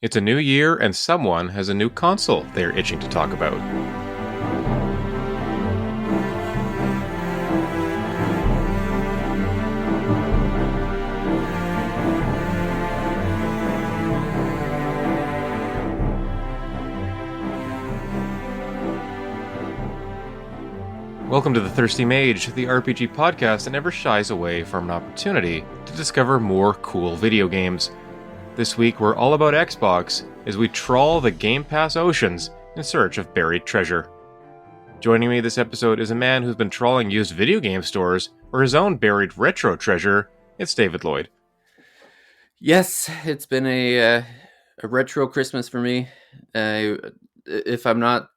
It's a new year, and someone has a new console they're itching to talk about. Welcome to The Thirsty Mage, the RPG podcast that never shies away from an opportunity to discover more cool video games. This week, we're all about Xbox as we trawl the Game Pass oceans in search of buried treasure. Joining me this episode is a man who's been trawling used video game stores for his own buried retro treasure. It's David Lloyd. Yes, it's been a retro Christmas for me. If I'm not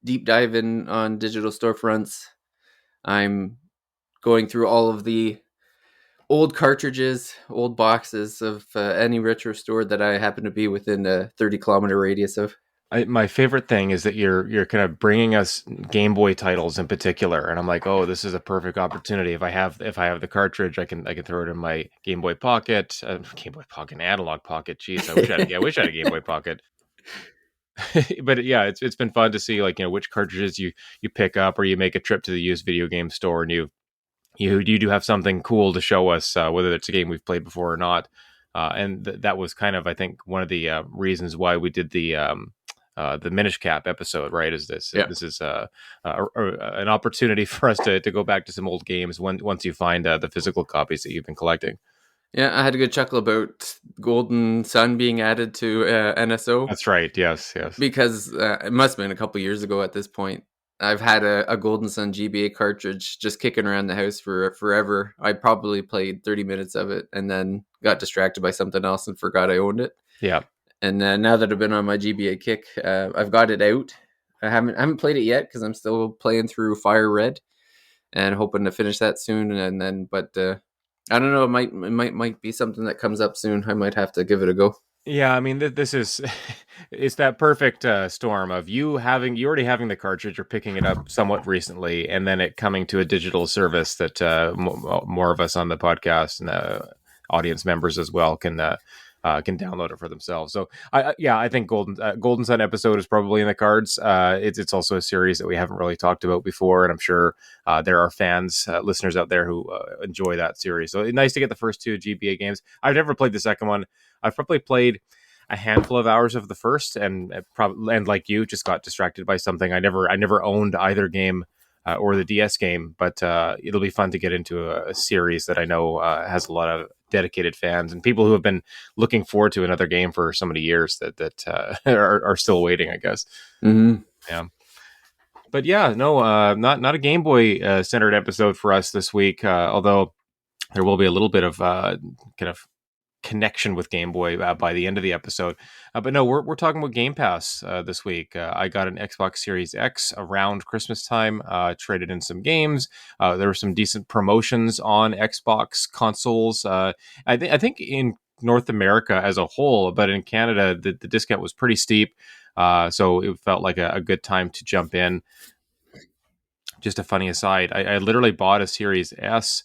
deep diving on digital storefronts, I'm going through all of the old cartridges, old boxes of any retro store that I happen to be within a 30-kilometer radius of. My favorite thing is that you're kind of bringing us Game Boy titles in particular, and I'm like, oh, this is a perfect opportunity. If I have the cartridge, I can throw it in my Game Boy Pocket, Analog Pocket. Jeez, I wish I had a Game Boy Pocket. But yeah, it's been fun to see which cartridges you pick up, or you make a trip to the used video game store and you do have something cool to show us, whether it's a game we've played before or not. And that was kind of, I think, one of the reasons why we did the Minish Cap episode, right? Is this this is an opportunity for us to go back to some old games once you find the physical copies that you've been collecting. Yeah, I had a good chuckle about Golden Sun being added to NSO. That's right. Yes. Because it must have been a couple years ago at this point. I've had a Golden Sun GBA cartridge just kicking around the house for forever. I probably played 30 minutes of it and then got distracted by something else and forgot I owned it. Yeah. And now that I've been on my GBA kick, I've got it out. I haven't played it yet because I'm still playing through Fire Red and hoping to finish that soon. And then, but I don't know. It might be something that comes up soon. I might have to give it a go. Yeah, I mean, this is it's that perfect storm of you already having the cartridge or picking it up somewhat recently, and then it coming to a digital service that more of us on the podcast and audience members as well can download it for themselves. So I think Golden Sun episode is probably in the cards. It's also a series that we haven't really talked about before, and I'm sure there are fans, listeners out there who enjoy that series. So it's nice to get the first two GBA games. I've never played the second one. I've probably played a handful of hours of the first, and like you, just got distracted by something. I never owned either game or the DS game, but it'll be fun to get into a series that I know has a lot of dedicated fans and people who have been looking forward to another game for so many years that are still waiting, I guess. Mm-hmm. Yeah. But yeah, no, not a Game Boy centered episode for us this week, although there will be a little bit of kind of connection with Game Boy by the end of the episode. But no, we're talking about Game Pass this week. I got an Xbox Series X around Christmas time, traded in some games. There were some decent promotions on Xbox consoles. I think in North America as a whole, but in Canada, the discount was pretty steep. So it felt like a good time to jump in. Just a funny aside, I literally bought a Series S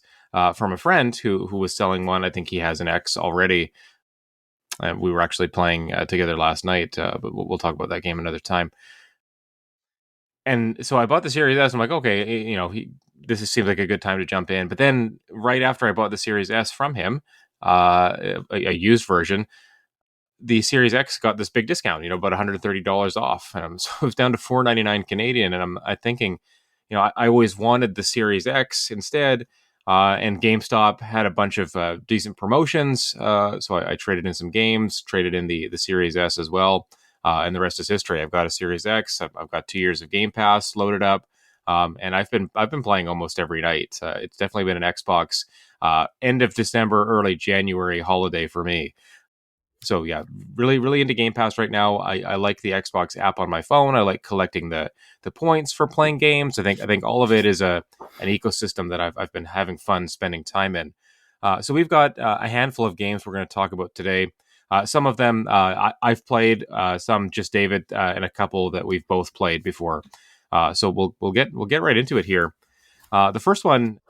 from a friend who was selling one. I think he has an X already. We were actually playing together last night, but we'll talk about that game another time. And so I bought the Series S. I'm like, okay, this seems like a good time to jump in. But then right after I bought the Series S from him, a used version, the Series X got this big discount, about $130 off. So it was down to $499 Canadian. And I'm thinking, I always wanted the Series X instead. And GameStop had a bunch of decent promotions. So I traded in some games, traded in the Series S as well. And the rest is history. I've got a Series X. I've got 2 years of Game Pass loaded up. And I've been playing almost every night. It's definitely been an Xbox end of December, early January holiday for me. So yeah, really, really into Game Pass right now. I like the Xbox app on my phone. I like collecting the points for playing games. I think all of it is an ecosystem that I've been having fun spending time in. So we've got a handful of games we're going to talk about today. Some of them I've played, some just David, and a couple that we've both played before. So we'll get right into it here. The first one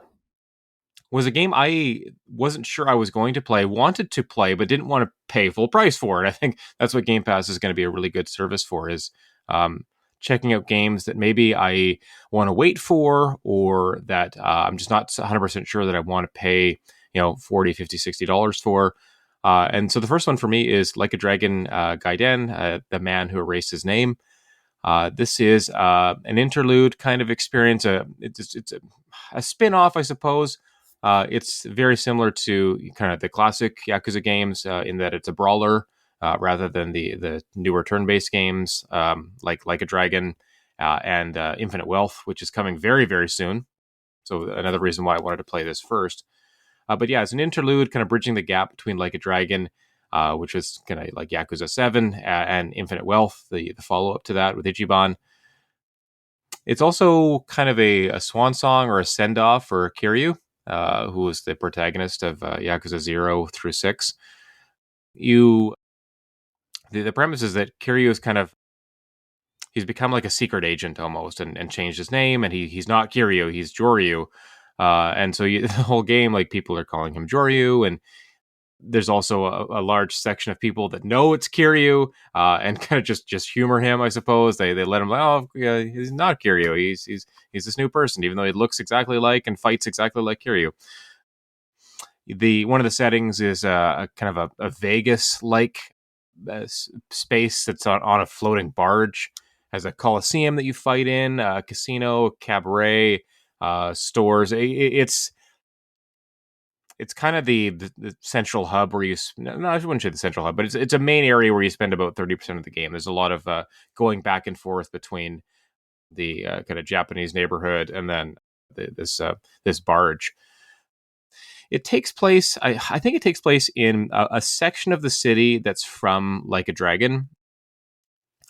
was a game I wasn't sure I was going to play, wanted to play, but didn't want to pay full price for. And I think that's what Game Pass is going to be a really good service for, is um, checking out games that maybe I want to wait for, or that I'm just not 100% sure that I want to pay, 40, 50, $60 for. And so the first one for me is Like a Dragon Gaiden, The Man Who Erased His Name. This is an interlude kind of experience. It's a spin off, I suppose. It's very similar to kind of the classic Yakuza games in that it's a brawler rather than the newer turn based games like a Dragon and Infinite Wealth, which is coming very, very soon. So another reason why I wanted to play this first. But yeah, it's an interlude, kind of bridging the gap between Like a Dragon, which was kind of like Yakuza 7, and Infinite Wealth, the follow up to that with Ichiban. It's also kind of a swan song or a send off for Kiryu, who was the protagonist of Yakuza 0 through 6. The premise is that Kiryu is kind of, he's become like a secret agent almost, and changed his name, and he's not Kiryu, he's Joryu. And so the whole game, like, people are calling him Joryu, and there's also a large section of people that know it's Kiryu, and kind of just humor him, I suppose. They let him like, oh yeah, he's not Kiryu. He's this new person, even though he looks exactly like and fights exactly like Kiryu. The one of the settings is a kind of a Vegas like space that's on a floating barge. Has a coliseum that you fight in, a casino, cabaret, stores. It's kind of the central hub where no, I wouldn't say the central hub, but it's a main area where you spend about 30% of the game. There's a lot of going back and forth between the kind of Japanese neighborhood and then this barge. It takes place, I think it takes place in a section of the city that's from Like a Dragon,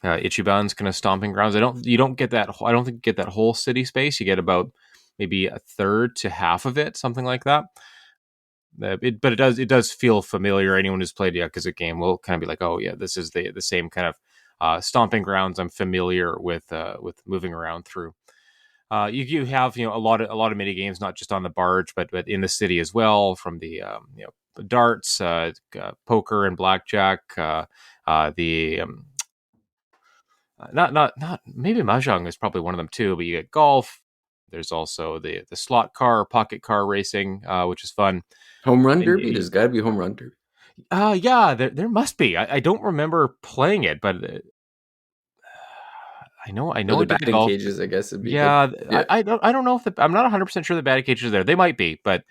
Ichiban's kind of stomping grounds. You don't get that. I don't think you get that whole city space. You get about maybe a third to half of it, something like that. But it does feel familiar. Anyone who's played a Yakuza game will kind of be like, oh yeah, this is the same kind of stomping grounds I'm familiar with moving around through. You have a lot of mini games, not just on the barge, but in the city as well, from the darts, poker, and blackjack. The not maybe mahjong is probably one of them too, but you get golf. There's also the slot car, pocket car racing, which is fun. Home run And derby? There's got to be home run derby. yeah, there must be. I don't remember playing it, but I Or know the I did the batting golf. cages, I guess it'd be. But Yeah, yeah, I don't know if I'm not 100% sure the batting cages are there. They might be, but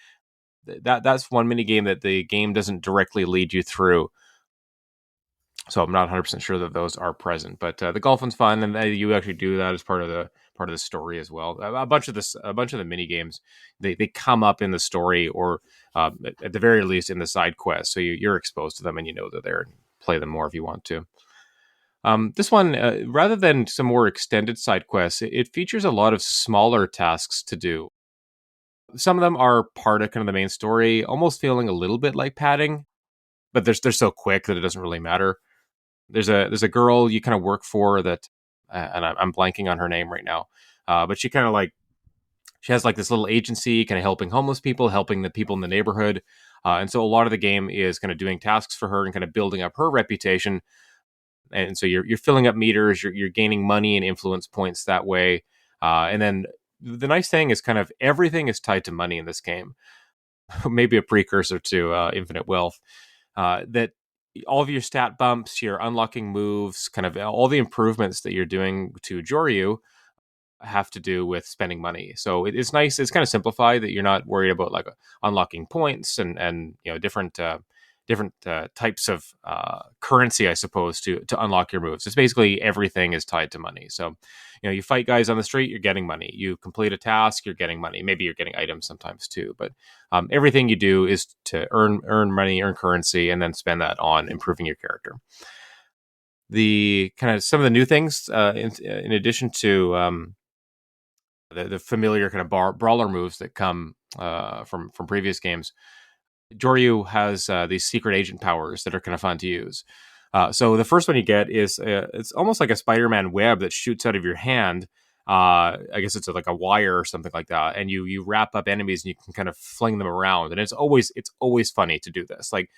that's one mini game that the game doesn't directly lead you through. So I'm not 100% sure that those are present, but the golf one's fun, and you actually do that as part of the story as well. A bunch of the mini games, they come up in the story, or at the very least in the side quest, so you're exposed to them and you know they're there, and play them more if you want to. This one, rather than some more extended side quests, it features a lot of smaller tasks to do. Some of them are part of kind of the main story, almost feeling a little bit like padding, but they're so quick that it doesn't really matter. There's a girl you kind of work for that, and I'm blanking on her name right now, but she kind of like, she has like this little agency, kind of helping homeless people, helping the people in the neighborhood, and so a lot of the game is kind of doing tasks for her and kind of building up her reputation. And so you're filling up meters, you're gaining money and influence points that way, and then the nice thing is kind of everything is tied to money in this game. Maybe a precursor to Infinite Wealth. That all of your stat bumps, your unlocking moves, kind of all the improvements that you're doing to Joryu have to do with spending money. So it's nice. It's kind of simplified that you're not worried about like unlocking points and different types of currency, I suppose, to unlock your moves. It's basically everything is tied to money. So you fight guys on the street, you're getting money. You complete a task, you're getting money. Maybe you're getting items sometimes too, but everything you do is to earn money, earn currency, and then spend that on improving your character. The kind of some of the new things, in addition to the familiar kind of brawler moves that come from previous games, Joryu has these secret agent powers that are kind of fun to use. So the first one you get is it's almost like a Spider-Man web that shoots out of your hand, I guess it's like a wire or something like that, and you wrap up enemies and you can kind of fling them around, and it's always funny to do this. Like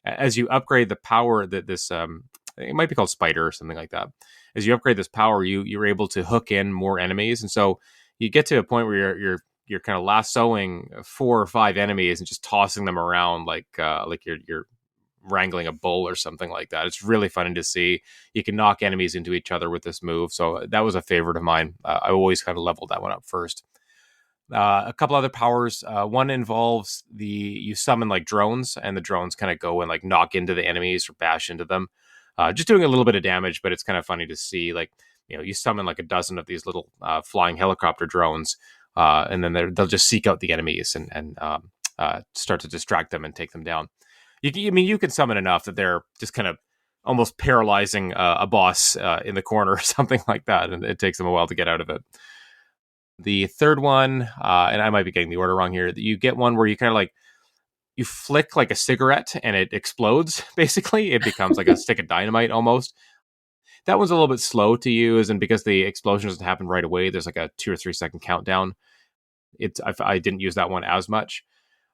as you upgrade the power that this it might be called spider or something like that. As you upgrade this power, you're able to hook in more enemies, and so you get to a point where you're kind of lassoing 4 or 5 enemies and just tossing them around like you're wrangling a bull or something like that. It's really funny to see. You can knock enemies into each other with this move. So that was a favorite of mine. I always kind of leveled that one up first. A couple other powers. One involves you summon like drones, and the drones kind of go and like knock into the enemies or bash into them, just doing a little bit of damage. But it's kind of funny to see, like, you summon like a dozen of these little flying helicopter drones, and then they'll just seek out the enemies and start to distract them and take them down. You can summon enough that they're just kind of almost paralyzing a boss in the corner or something like that, and it takes them a while to get out of it. The third one, and I might be getting the order wrong here, you get one where you kind of like you flick like a cigarette and it explodes. Basically, it becomes like a stick of dynamite almost. That one's a little bit slow to use, and because the explosion doesn't happen right away, there's like a 2 or 3 second countdown. I didn't use that one as much.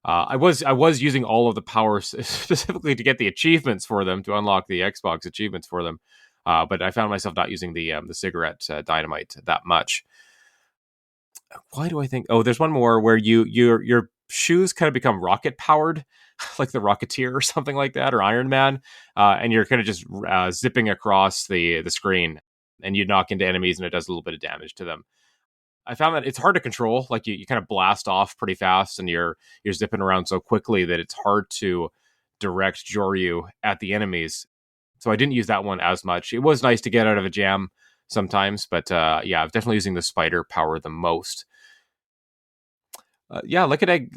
I was using all of the powers specifically to get the achievements for them, to unlock the Xbox achievements for them. But I found myself not using the cigarette dynamite that much. Why do I think? Oh, there's one more where your shoes kind of become rocket powered, like the Rocketeer or something like that, or Iron Man, and you're kind of just zipping across the screen, and you knock into enemies, and it does a little bit of damage to them. I found that it's hard to control. Like you kind of blast off pretty fast, and you're zipping around so quickly that it's hard to direct Joryu at the enemies. So I didn't use that one as much. It was nice to get out of a jam sometimes, but yeah, I'm definitely using the spider power the most. Yeah, like a Dragon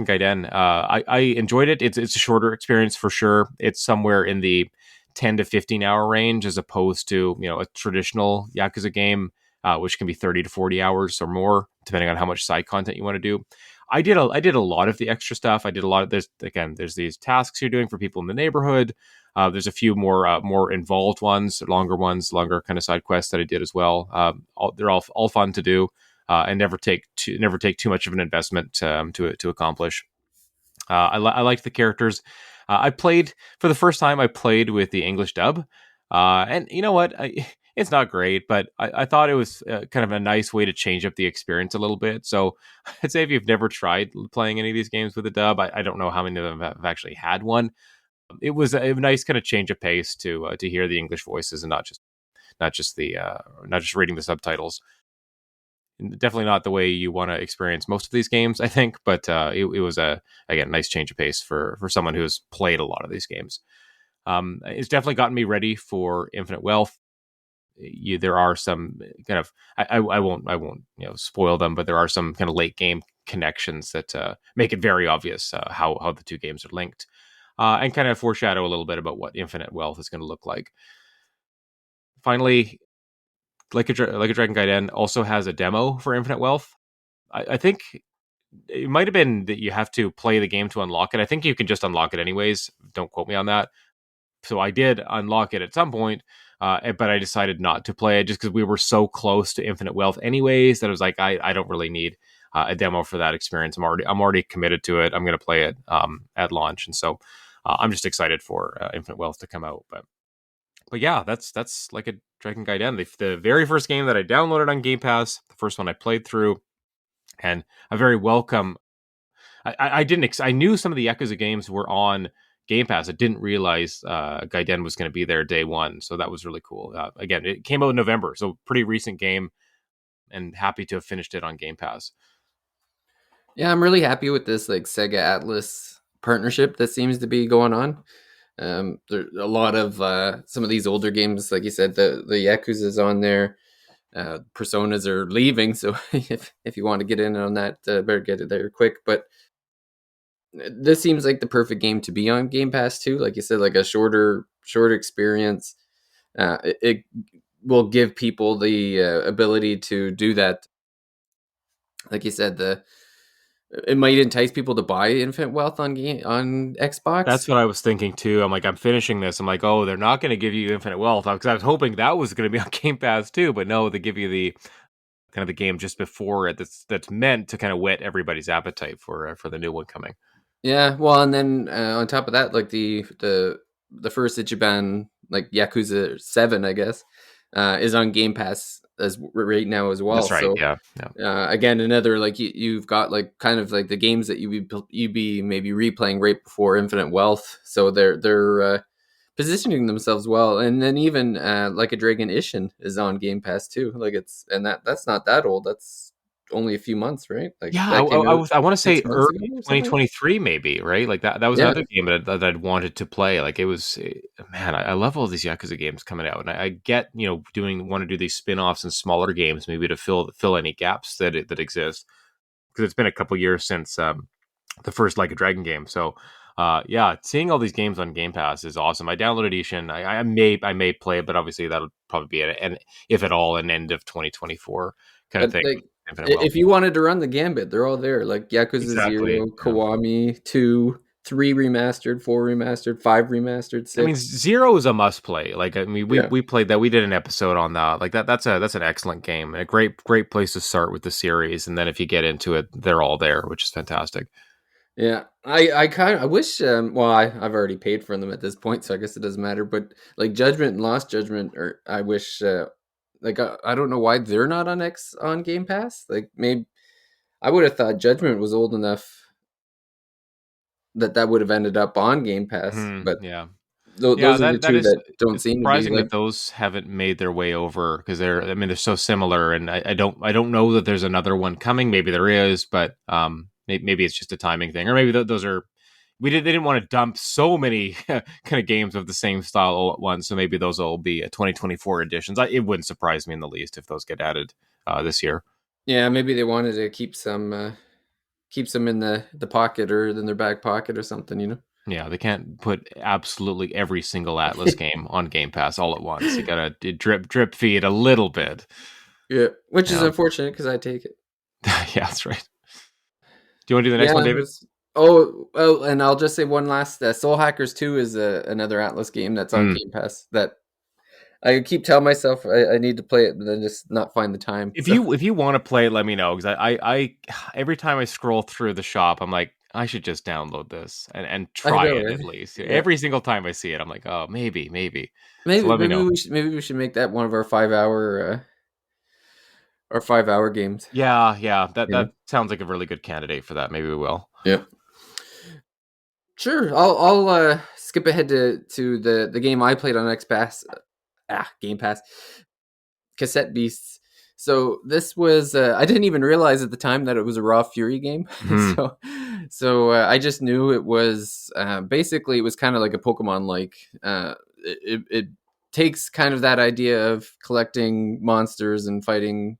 Gaiden. I enjoyed it. It's a shorter experience for sure. It's somewhere in the 10 to 15 hour range as opposed to a traditional Yakuza game, which can be 30 to 40 hours or more, depending on how much side content you want to do. I did a lot of the extra stuff. I did a lot of there's these tasks you're doing for people in the neighborhood. There's a few more involved ones, longer kind of side quests that I did as well. They're all fun to do and never take too much of an investment to accomplish. I liked the characters. I played for the first time. I played with the English dub, and you know what? It's not great, but I thought it was kind of a nice way to change up the experience a little bit. So I'd say if you've never tried playing any of these games with a dub, I don't know how many of them have actually had one. It was a nice kind of change of pace to hear the English voices and not just reading the subtitles. Definitely not the way you want to experience most of these games, I think, but it was again nice change of pace for someone who's played a lot of these games. It's definitely gotten me ready for Infinite Wealth. There are some kind of I won't spoil them, but there are some kind of late game connections that make it very obvious how the two games are linked, and kind of foreshadow a little bit about what Infinite Wealth is going to look like. Finally, like a Dragon Gaiden also has a demo for Infinite Wealth. I think it might have been that you have to play the game to unlock it. I think you can just unlock it anyways. Don't quote me on that. So I did unlock it at some point, but I decided not to play it just because we were so close to Infinite Wealth anyways that I was like, I don't really need a demo for that experience. I'm already committed to it. I'm going to play it at launch, and so I'm just excited for Infinite Wealth to come out. But yeah, that's like a Dragon Gaiden, the very first game that I downloaded on Game Pass, the first one I played through, and a very welcome. I didn't. I knew some of the Yakuza games were on Game Pass. I didn't realize Gaiden was going to be there day one, so that was really cool. Again, it came out in November, so pretty recent game, and happy to have finished it on Game Pass. Yeah, I'm really happy with this like Sega Atlas partnership that seems to be going on. There a lot of some of these older games, like you said, the Yakuza's on there. Personas are leaving, so if you want to get in on that, better get it there quick. But this seems like the perfect game to be on Game Pass too. Like you said, like a short experience. It will give people the ability to do that. Like you said, the it might entice people to buy Infinite Wealth on That's Xbox. what I was thinking too. I'm like, I'm finishing this. I'm like, oh, they're not going to give you Infinite Wealth because I was hoping that was going to be on Game Pass too, but no, they give you the kind of the game just before it that's meant to kind of whet everybody's appetite for the new one coming. Yeah, well, and then on top of that, like the first Ichiban, like Yakuza 7, I guess, is on Game Pass as right now as well. That's right. So Yeah. Yeah. again, another like you've got like kind of like the games that you be maybe replaying right before Infinite Wealth. So they're positioning themselves well, and then even like a Dragon Ishin is on Game Pass too. Like it's and that's not that old. That's only a few months, right? Like Yeah, that came out I want to say 6 months ago early or something. 2023, maybe, right? Like that was Yeah, another game that I'd wanted to play. Like it was, man, I love all these Yakuza games coming out, and I get want to do these spin-offs and smaller games maybe to fill any gaps that exist because it's been a couple years since the first Like a Dragon game. So, yeah, seeing all these games on Game Pass is awesome. I downloaded Ishin. I may play it, but obviously that'll probably be an if at all an end of 2024 kind of but thing. like Infinite Wealth. if you wanted to run the gambit, they're all there. Like Yakuza Exactly. Zero, Yeah. Kiwami 2, 3 remastered, 4 remastered, 5 remastered, I mean, 6. Zero is a must play. Like, I mean, we Yeah. we played that. We did an episode on that. Like that's an excellent game. A great place to start with the series, and then if you get into it, they're all there, which is fantastic. Yeah, I kind of I wish. Well, I've already paid for them at this point, so I guess it doesn't matter. But like Judgment and Lost Judgment, or I wish. Like I don't know why they're not on Game Pass. Like maybe I would have thought Judgment was old enough that that would have ended up on Game Pass. But Yeah. Yeah, those are the that two is that don't it's seem to be surprising like. that those haven't made their way over because they're so similar, and I don't know that there's another one coming. Maybe there is, but maybe it's just a timing thing, or maybe those are they didn't want to dump so many kind of games of the same style all at once, so maybe those will be 2024 editions. It wouldn't surprise me in the least if those get added this year. Yeah, maybe they wanted to keep some in the pocket or in their back pocket or something. Yeah, they can't put absolutely every single Atlas game on Game Pass all at once. You gotta drip feed a little bit. Yeah, which is Yeah, unfortunate because I take it. yeah, that's right. Do you want to do the next one, Yeah. David? And I'll just say one last. Soul Hackers 2 is another Atlas game that's on Mm. Game Pass that I keep telling myself I need to play it, but then just not find the time. So If you want to play it, let me know because I every time I scroll through the shop, I'm like, I should just download this and I try know, it right? at least. Yeah, Every single time I see it, I'm like, oh, maybe. So let me know. maybe we should make that one of our 5 hour games. Yeah, You know? that sounds like a really good candidate for that. Maybe we will. Yeah, sure. I'll skip ahead to the game I played on X Pass. Game Pass. Cassette Beasts. So this was I didn't even realize at the time that it was a Raw Fury game. Hmm. I just knew it was basically it was kind of like a Pokemon like it takes kind of that idea of collecting monsters and fighting.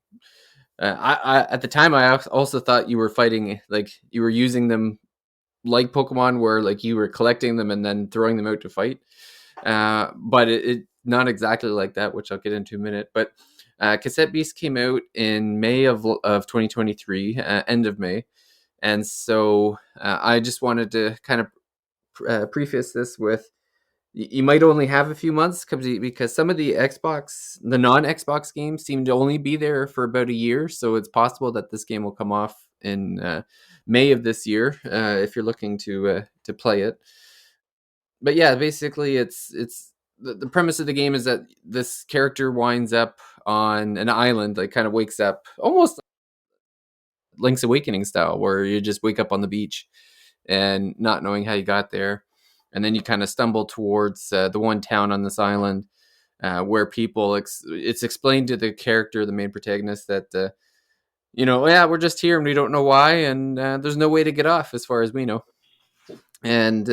I at the time I also thought you were fighting like you were using them like Pokemon where like you were collecting them and then throwing them out to fight. But it not exactly like that, which I'll get into in a minute. But Cassette Beast came out in May of 2023, end of May, and so I just wanted to kind of preface this with you might only have a few months because some of the non Xbox games seem to only be there for about a year. So it's possible that this game will come off in May of this year if you're looking to play it. But yeah, basically, it's the premise of the game is that this character winds up on an island, like kind of wakes up almost Link's Awakening style, where you just wake up on the beach and not knowing how you got there, and then you kind of stumble towards the one town on this island where it's explained to the character, the main protagonist, that yeah, we're just here and we don't know why, and there's no way to get off as far as we know, and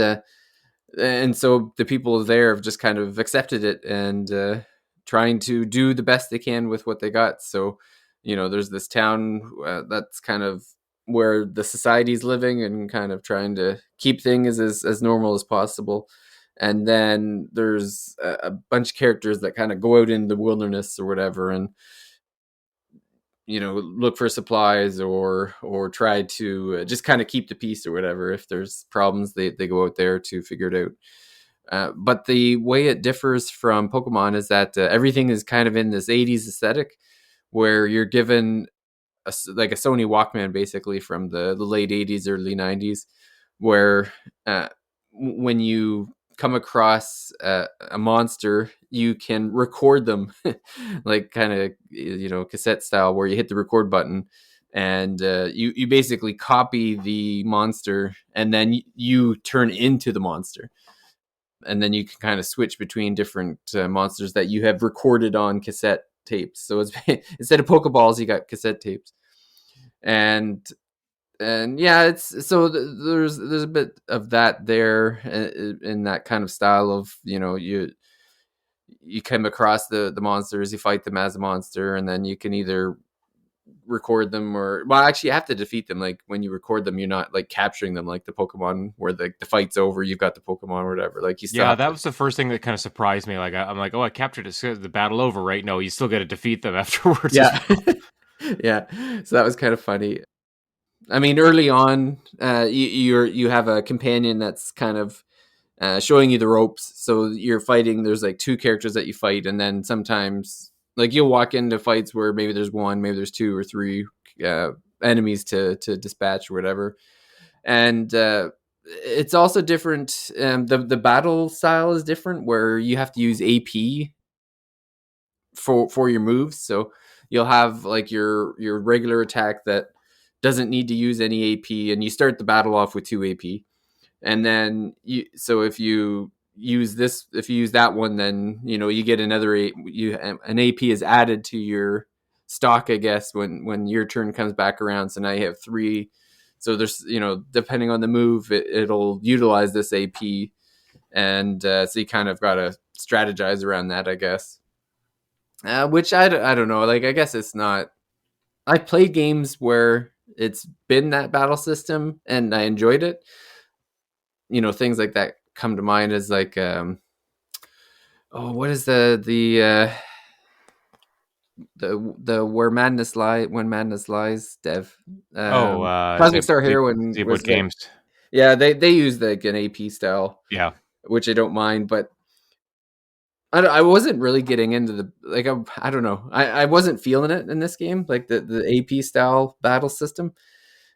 so the people there have just kind of accepted it and trying to do the best they can with what they got. So there's this town that's kind of where the society's living and kind of trying to keep things as normal as possible, and then there's a bunch of characters that kind of go out in the wilderness or whatever, and look for supplies or try to just kind of keep the peace or whatever. If there's problems, they go out there to figure it out. But the way it differs from Pokemon is that everything is kind of in this 80s aesthetic where you're given like a Sony Walkman basically from the late 80s, early 90s, where uh, when you come across a monster, you can record them like kind of, cassette style where you hit the record button and you basically copy the monster and then you turn into the monster, and then you can kind of switch between different monsters that you have recorded on cassette tapes. So it's instead of Pokeballs, you got cassette tapes, and yeah, it's so there's a bit of that there in that kind of style of you come across the monsters, you fight them as a monster, and then you can either record them or well actually you have to defeat them. Like when you record them, you're not like capturing them like the Pokemon where the fight's over, you've got the Pokemon or whatever, like you still Yeah, have that to. was the first thing that kind of surprised me. Like I'm like, oh, I captured it, so the battle over, right? No, you still got to defeat them afterwards as Yeah. well. Yeah, so that was kind of funny. I mean, early on, you have a companion that's kind of showing you the ropes. So you're fighting. There's like two characters that you fight, and then sometimes like you'll walk into fights where maybe there's one, maybe there's two or three uh, enemies to dispatch or whatever. And it's also different. The battle style is different, where you have to use AP for your moves. So you'll have like your regular attack that doesn't need to use any AP, and you start the battle off with 2 AP. And then if you use that one, then you get another an AP is added to your stock, I guess, when your turn comes back around. So now you have 3. So there's depending on the move, it'll utilize this AP, and so you kind of got to strategize around that, I guess. Which I don't know. Like I guess it's not. I played games where it's been that battle system and I enjoyed it. Things like that come to mind as like what is the where madness lie when madness lies dev. Oh, Cosmic Star Heroine Zebwood was like, Games. yeah, they used like an AP style, Yeah, which I don't mind, but I wasn't really getting into the like I don't know, I wasn't feeling it in this game, like the AP style battle system.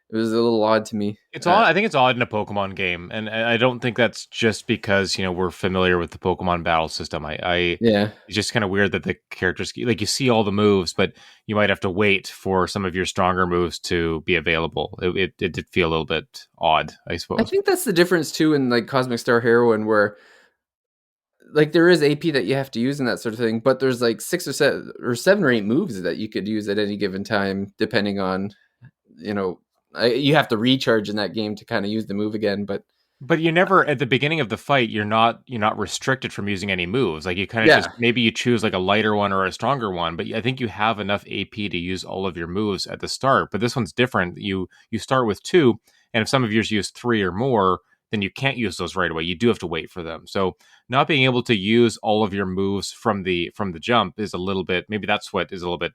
It was a little odd to me. it's odd. I think it's odd in a Pokemon game, and I don't think that's just because we're familiar with the Pokemon battle system. Yeah. It's just kind of weird that the characters like you see all the moves, but you might have to wait for some of your stronger moves to be available. It did feel a little bit odd, I I suppose. think that's the difference too in like Cosmic Star Heroine, where like there is AP that you have to use and that sort of thing, but there's like 6 or 7 or 8 moves that you could use at any given time, depending on you know you have to recharge in that game to kind of use the move again. But But you never at the beginning of the fight, you're not restricted from using any moves. Like you kind of just yeah, maybe you choose like a lighter one or a stronger one, but I think you have enough AP to use all of your moves at the start. But this one's different. You start with 2, and if some of yours use 3 or more, then you can't use those right away. You do have to wait for them. So not being able to use all of your moves from the jump is a little bit, maybe that's what is a little bit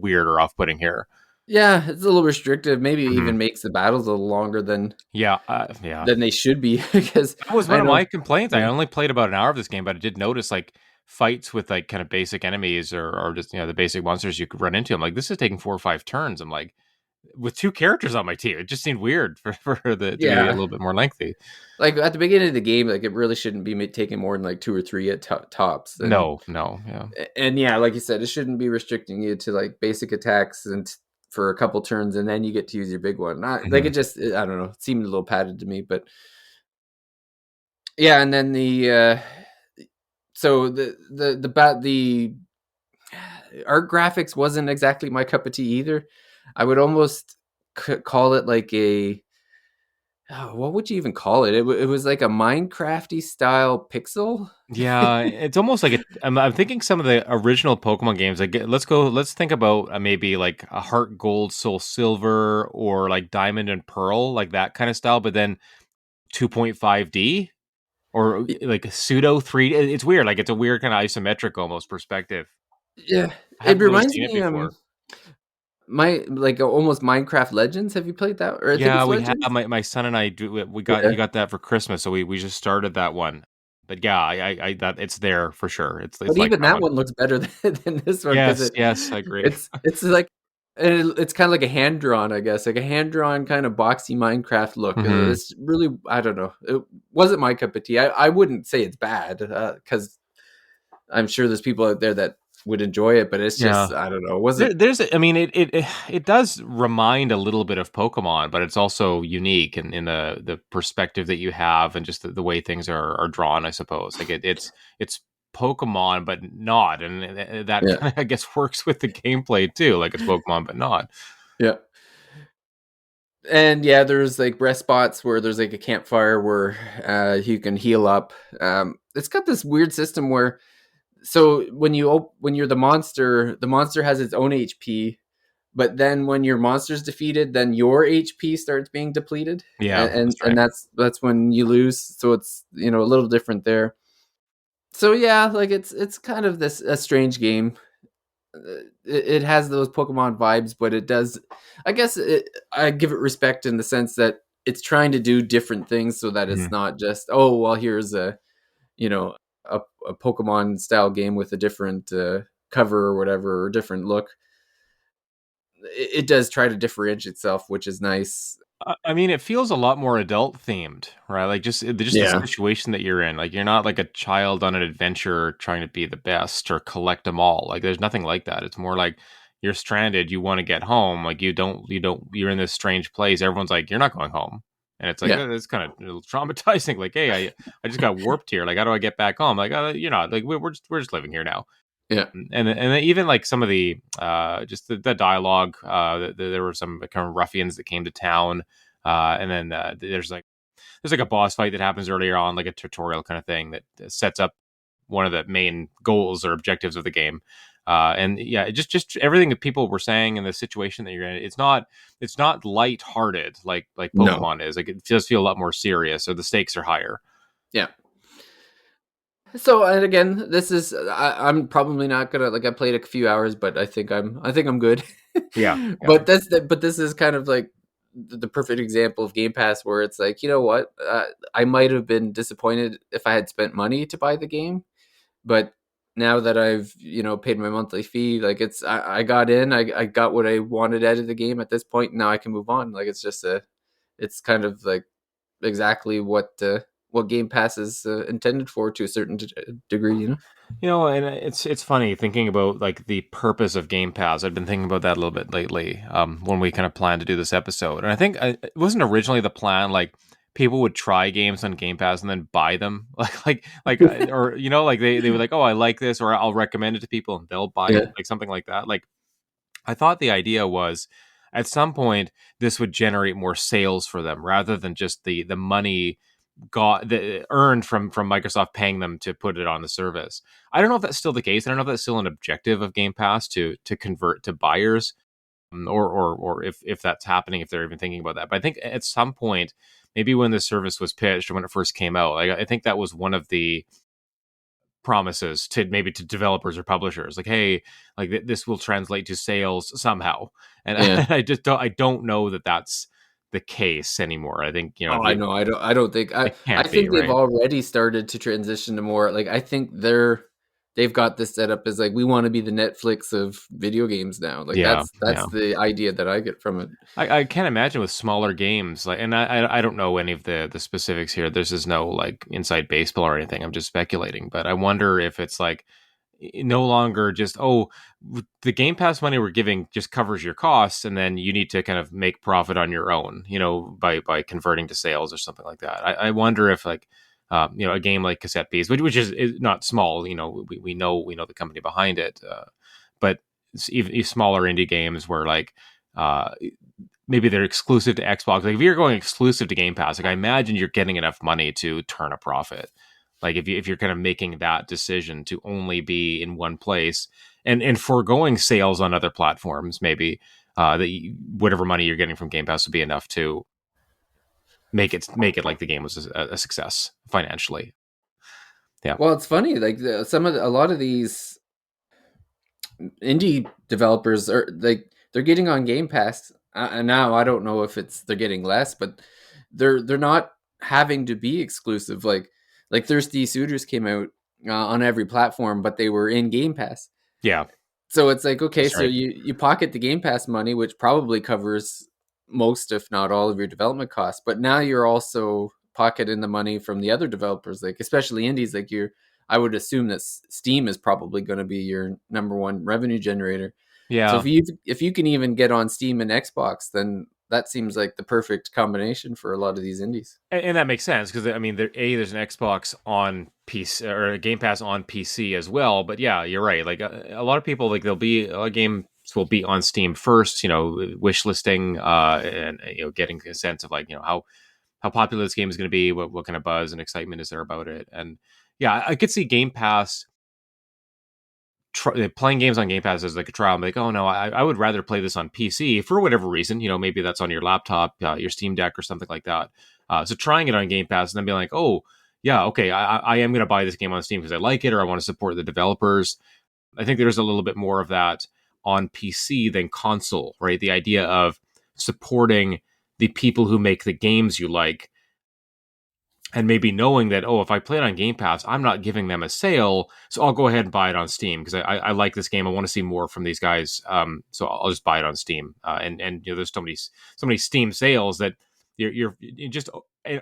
weird or off-putting here. yeah, it's a little restrictive. Maybe it Mhm. even makes the battles a little longer Yeah, yeah. than they should be because That was one I of know. my complaints. I Yeah, only played about an hour of this game, but I did notice like fights with like kind of basic enemies or just the basic monsters you could run into. I'm like, this is taking 4 or 5 turns. I'm like, with 2 characters on my team, it just seemed weird for the to be a yeah. little bit more lengthy. Like at the beginning of the game, like it really shouldn't be taking more than like 2 or 3 at tops, No, no, yeah. and yeah, like you said, it shouldn't be restricting you to like basic attacks and for a couple turns, and then you get to use your big one. Not like it Mhm. just, I don't know, it seemed a little padded to me, but yeah. And then so the art graphics wasn't exactly my cup of tea either. I would almost call it like a what would you even call it? It was like a Minecrafty style pixel. Yeah, it's almost like I'm thinking some of the original Pokemon games. Like, let's think about maybe like a Heart Gold, Soul Silver, or like Diamond and Pearl, like that kind of style. But then 2.5D or like a pseudo 3D. It's weird. Like it's a weird kind of isometric almost perspective. Yeah, I it haven't really reminds seen it me. before. my like almost Minecraft Legends. Have you played that? Or I think Yeah, it's we have Legends. my son and I do we got Yeah, he got that for Christmas, so we just started that one. But yeah, I that it's there for sure. but It's like even that that one. one looks better than this one because Yes, yes, I agree. it's like it's kind of like a hand drawn, I guess, like a hand drawn kind of boxy Minecraft look. Hmm. It's really, I don't know. It wasn't my cup of tea. I wouldn't say it's bad because I'm sure there's people out there that would enjoy it, but it's Yeah. just I don't know. It wasn't. I mean, it does remind a little bit of Pokemon, but it's also unique in the perspective that you have and just the way things are drawn. I suppose like it's Pokemon, but not, and that Yeah, kind of I guess works with the gameplay too. Like it's Pokemon, but not. yeah. And yeah, there's like rest spots where there's like a campfire where you can heal up. It's got this weird system where so when you're the monster has its own HP, but then when your monster's defeated, then your HP starts being depleted, Yeah, that's and right. that's when you lose. So it's a little different there. So yeah, like it's kind of this a strange game. It has those Pokemon vibes, but it does. I give it respect in the sense that it's trying to do different things so that it's Mhm. not just oh well here's a you know a Pokemon style game with a different cover or whatever or different look. It does try to differentiate itself, which is nice. I mean, it feels a lot more adult themed, right? Like just the Yeah, situation that you're in. Like you're not like a child on an adventure trying to be the best or collect them all. Like there's nothing like that. It's more like you're stranded. You want to get home. Like you're in this strange place. Everyone's like, you're not going home, and it's like yeah, it's kind of traumatizing. Like, hey, I just got warped here. Like, how do I get back home? Like, you're not. Like, we're just living here now. yeah. And even like some of the just the dialogue there were some kind of ruffians that came to town and then there's like a boss fight that happens earlier on, like a tutorial kind of thing that sets up one of the main goals or objectives of the game. And yeah, just everything that people were saying in the situation that you're in, it's not light-hearted like No, Pokemon is. Like it does feel a lot more serious, or the stakes are higher. yeah. So and again, this is I'm probably not gonna like I played a few hours, but I think I'm good. Yeah, yeah. But this is kind of like the perfect example of Game Pass where it's like you know what I might have been disappointed if I had spent money to buy the game, but now that I've paid my monthly fee, like I got in, I got what I wanted out of the game at this point. Now I can move on. Like it's just it's kind of like exactly what Game Pass is intended for to a certain degree. And it's funny thinking about like the purpose of Game Pass. I've been thinking about that a little bit lately. When we kind of planned to do this episode, and I think it wasn't originally the plan. Like people would try games on Game Pass and then buy them, or like they were like, oh, I like this, or I'll recommend it to people and they'll buy it, Yeah, like something like that. Like I thought the idea was at some point this would generate more sales for them rather than just the money got the earned from Microsoft paying them to put it on the service. I don't know if that's still the case. I don't know if that's still an objective of Game Pass to convert to buyers, or if that's happening, if they're even thinking about that. But I think at some point, maybe when the service was pitched or when it first came out, like I think that was one of the promises to maybe to developers or publishers, like, hey, like this will translate to sales somehow. And yeah. I don't know that that's the case anymore. I think Oh, I know. I don't think it I can't be think they've right. already started to transition to more like I think they've got this set up as like we want to be the Netflix of video games now. Like Yeah, that's yeah. the idea that I get from it. I can't imagine with smaller games, like, and I don't know any of the specifics here. This is no like inside baseball or anything. I'm just speculating, but I wonder if it's like no longer just the Game Pass money we're giving just covers your costs, and then you need to kind of make profit on your own, by converting to sales or something like that. I wonder if like a game like Cassette Beast, which is not small, we know the company behind it, but even smaller indie games where like uh, maybe they're exclusive to Xbox. Like if you're going exclusive to Game Pass, like I imagine you're getting enough money to turn a profit. Like if you're kind of making that decision to only be in one place and foregoing sales on other platforms, maybe whatever money you're getting from Game Pass would be enough to make it like the game was a success financially. Yeah. Well, it's funny like a lot of these indie developers are like they're getting on Game Pass, and now I don't know if it's they're getting less, but they're not having to be exclusive. Like Thirsty Suitors came out on every platform, but they were in Game Pass. Yeah, So it's like, okay, that's so right. you pocket the Game Pass money, which probably covers most, if not all, of your development costs. But now you're also pocketing the money from the other developers, like especially indies. Like I would assume that Steam is probably going to be your number one revenue generator. So Yeah, if you can even get on Steam and Xbox, then that seems like the perfect combination for a lot of these indies. and that makes sense because I mean, there's an Xbox on PC or a Game Pass on PC as well. But yeah, you're right. Like a lot of people, like there'll be a games will be on Steam first, wish listing, and getting a sense of like how popular this game is going to be, what kind of buzz and excitement is there about it, and yeah, I could see Game Pass playing games on Game Pass as like a trial. I'm like, oh no, I would rather play this on PC for whatever reason. Maybe that's on your laptop, your Steam Deck, or something like that. So trying it on Game Pass and then being like, oh yeah, okay, I am going to buy this game on Steam because I like it or I want to support the developers. I think there's a little bit more of that on PC than console, right? The idea of supporting the people who make the games you like and maybe knowing that, oh, if I play it on Game Pass, I'm not giving them a sale, so I'll go ahead and buy it on Steam because I like this game. I want to see more from these guys, so I'll just buy it on Steam. And there's so many Steam sales that you're just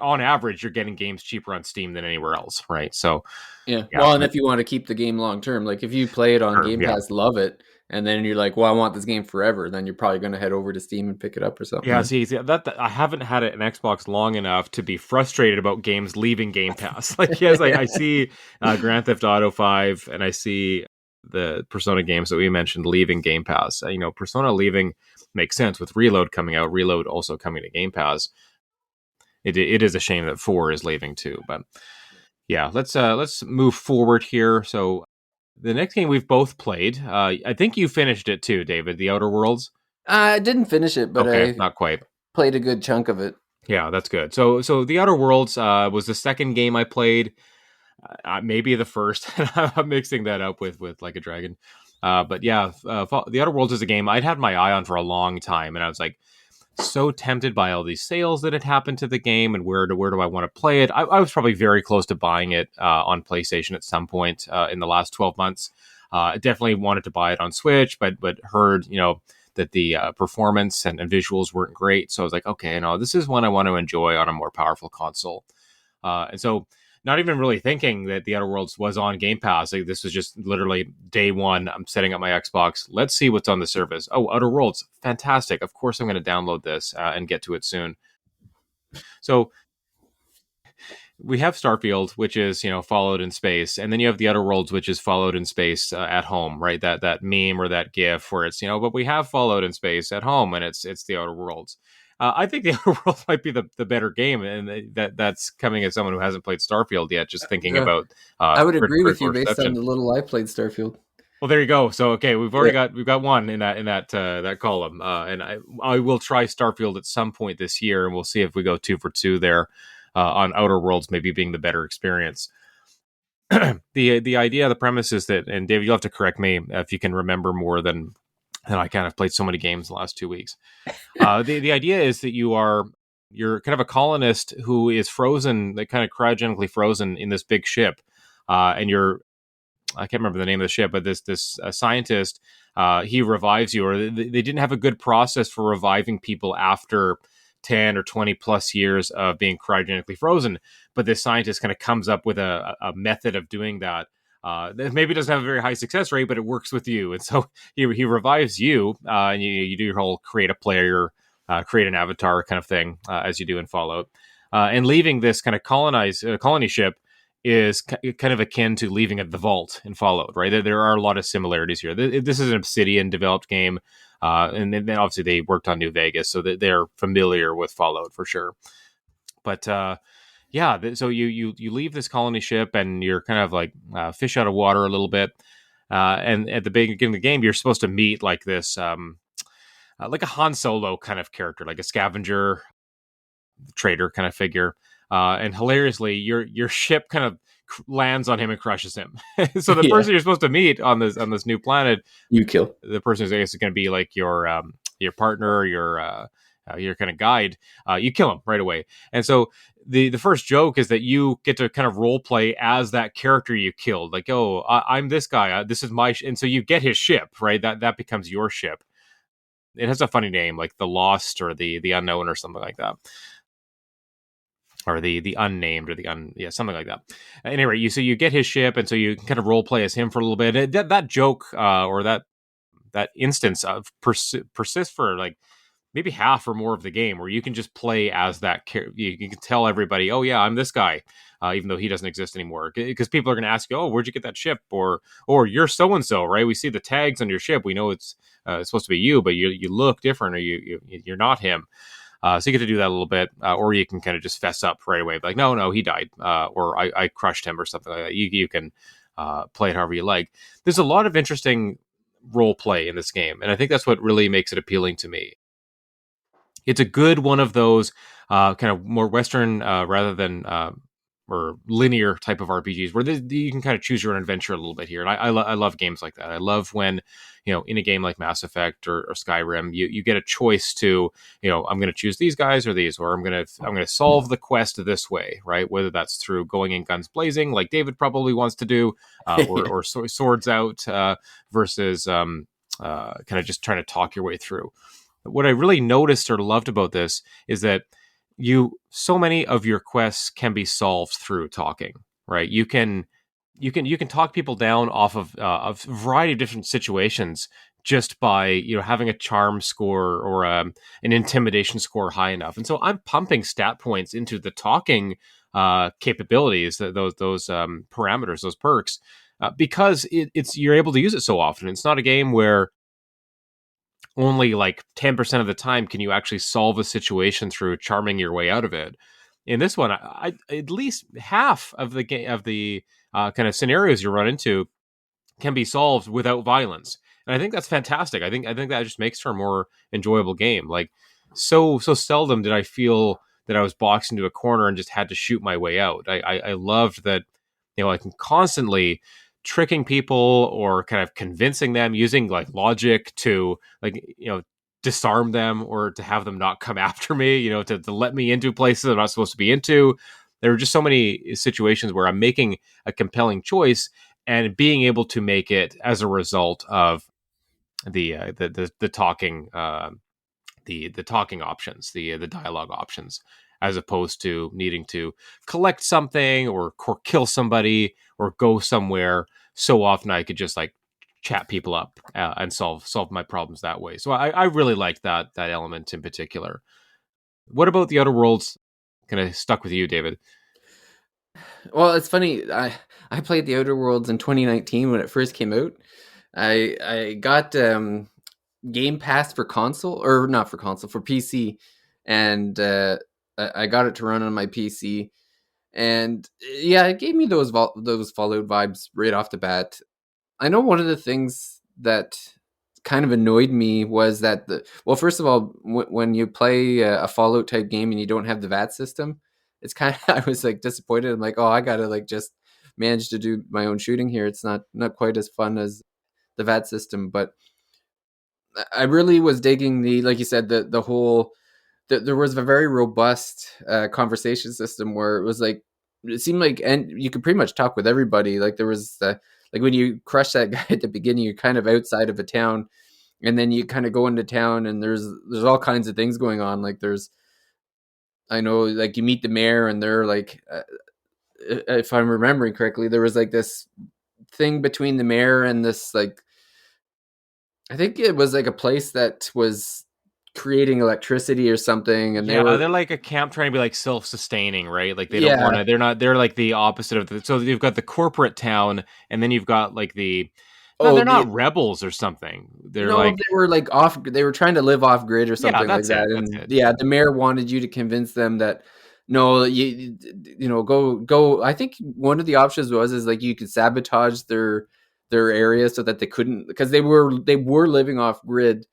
on average you're getting games cheaper on Steam than anywhere else, right? So Yeah. yeah, Well, and if you want to keep the game long term, like if you play it on sure, Game yeah. Pass, love it, and then you're like, well, I want this game forever, then you're probably going to head over to Steam and pick it up or something. Yeah, see that I haven't had an Xbox long enough to be frustrated about games leaving Game Pass. Like, yes, I see Grand Theft Auto 5 and I see the Persona games that we mentioned leaving Game Pass. Persona leaving makes sense with Reload coming out, Reload also coming to Game Pass. It is a shame that 4 is leaving too, but yeah, let's move forward here. So the next game we've both played, I think you finished it too, David, The Outer Worlds. I didn't finish it, but Okay, I not quite. played a good chunk of it. Yeah, that's good. So The Outer Worlds was the second game I played, maybe the first. I'm mixing that up with Like a Dragon. But yeah, The Outer Worlds is a game I'd had my eye on for a long time, and I was like so tempted by all these sales that had happened to the game, and where do I want to play it? I was probably very close to buying it on PlayStation at some point in the last 12 months. I definitely wanted to buy it on Switch, but heard that the performance and visuals weren't great. So I was like, okay, no, this is one I want to enjoy on a more powerful console. And so, not even really thinking that The Outer Worlds was on Game Pass. Like, this was just literally day one. I'm setting up my Xbox. Let's see what's on the service. Oh, Outer Worlds, fantastic! Of course, I'm going to download this and get to it soon. So we have Starfield, which is followed in space, and then you have the Outer Worlds, which is followed in space at home, right? That meme or that GIF where it's but we have followed in space at home, and it's the Outer Worlds. I think the Outer Worlds might be the better game, and that's coming as someone who hasn't played Starfield yet, just thinking Yeah, about I would agree with critical you based on reception. the little I played Starfield. Well, there you go. So okay, Yeah. we've got one in that column, and I will try Starfield at some point this year, and we'll see if we go 2 for 2 there on Outer Worlds, maybe being the better experience. The idea, the premise is that, and David, you'll have to correct me if you can remember more than I kind of played so many games the last 2 weeks. The idea is that you're kind of a colonist who is frozen, like kind of cryogenically frozen in this big ship, and I can't remember the name of the ship, but this scientist, he revives you, or they didn't have a good process for reviving people after 10 or 20 plus years of being cryogenically frozen. But this scientist kind of comes up with a method of doing that. That maybe doesn't have a very high success rate, but it works with you. And so he revives you, and you do your whole create a player, create an avatar kind of thing, as you do in Fallout. And leaving this kind of colony ship is kind of akin to leaving at the vault in Fallout, right? There are a lot of similarities here. This is an Obsidian developed game, and then obviously they worked on New Vegas, so they're familiar with Fallout for sure. But yeah, so you leave this colony ship and you're kind of like fish out of water a little bit. And at the beginning of the game, you're supposed to meet like this, like a Han Solo kind of character, like a scavenger trader kind of figure. And hilariously, your ship kind of lands on him and crushes him. So the Yeah. person you're supposed to meet on this new planet, You kill. the person who's I guess is going to be like your your partner, your kind of guide, you kill him right away. And so the first joke is that you get to kind of role play as that character you killed. Like, oh, I'm this guy. This is my, and so you get his ship, right? That becomes your ship. It has a funny name, like the Lost or the Unknown or something like that, or the Unnamed or yeah, something like that. Anyway, you get his ship, and so you kind of role play as him for a little bit. That joke or that instance of persists for like maybe half or more of the game, where you can just play as that character. You can tell everybody, oh yeah, I'm this guy, even though he doesn't exist anymore, because people are going to ask you, oh, where'd you get that ship, or you're so and so, right? We see the tags on your ship, we know it's supposed to be you, but you look different, or you're not him. So you get to do that a little bit, or you can kind of just fess up right away, like, no, he died, or I crushed him, or something like that. You can play it however you like. There's a lot of interesting role play in this game, and I think that's what really makes it appealing to me. It's a good one of those kind of more Western rather than or linear type of RPGs where you can kind of choose your own adventure a little bit here. And I love games like that. I love when, in a game like Mass Effect or Skyrim, you get a choice to, I'm going to choose these guys or these, or I'm going to solve the quest this way, right? Whether that's through going in guns blazing, like David probably wants to do, or swords out versus kind of just trying to talk your way through. What I really noticed or loved about this is that so many of your quests can be solved through talking, right? You can talk people down off of a variety of different situations just by having a charm score or an intimidation score high enough. And so I'm pumping stat points into the talking capabilities, those parameters, those perks, because it's you're able to use it so often. It's not a game where only like 10% of the time can you actually solve a situation through charming your way out of it. In this one, I at least half of the kind of scenarios you run into can be solved without violence, and I think that's fantastic. I think that just makes for a more enjoyable game. Like so seldom did I feel that I was boxed into a corner and just had to shoot my way out. I loved that I can constantly tricking people or kind of convincing them using like logic to like disarm them or to have them not come after me, to let me into places I'm not supposed to be into. There were just so many situations where I'm making a compelling choice and being able to make it as a result of the talking the talking options, the dialogue options, as opposed to needing to collect something or kill somebody or go somewhere. So often I could just like chat people up and solve my problems that way. So I really like that element in particular. What about the Outer Worlds? Kind of stuck with you, David? Well, it's funny. I played the Outer Worlds in 2019 when it first came out. I got Game Pass for console, or not for console, for PC, and I got it to run on my PC. And yeah, it gave me those Fallout vibes right off the bat. I know one of the things that kind of annoyed me was that first of all, when you play a Fallout type game and you don't have the VAT system, it's kind of I was like disappointed. I'm like, oh, I gotta like just manage to do my own shooting here. It's not quite as fun as the VAT system, but I really was digging like you said, the whole. There was a very robust conversation system where it was like it seemed like, and you could pretty much talk with everybody. Like there was like when you crush that guy at the beginning, you're kind of outside of a town, and then you kind of go into town, and there's all kinds of things going on. Like I know, like you meet the mayor, and they're like, if I'm remembering correctly, there was like this thing between the mayor and this like I think it was like a place that was creating electricity or something, and they Yeah, were they're like a camp trying to be like self-sustaining, right? Like they don't yeah. want to. They're like the opposite of the. So you've got the corporate town, and then you've got like the. No, Oh, they're not rebels or something. They're no, like, they were like off. They were trying to live off grid or yeah, something like that's it. that. That's And it. yeah, the mayor wanted you to convince them that no, go. I think one of the options is like you could sabotage their area so that they couldn't because they were living off grid.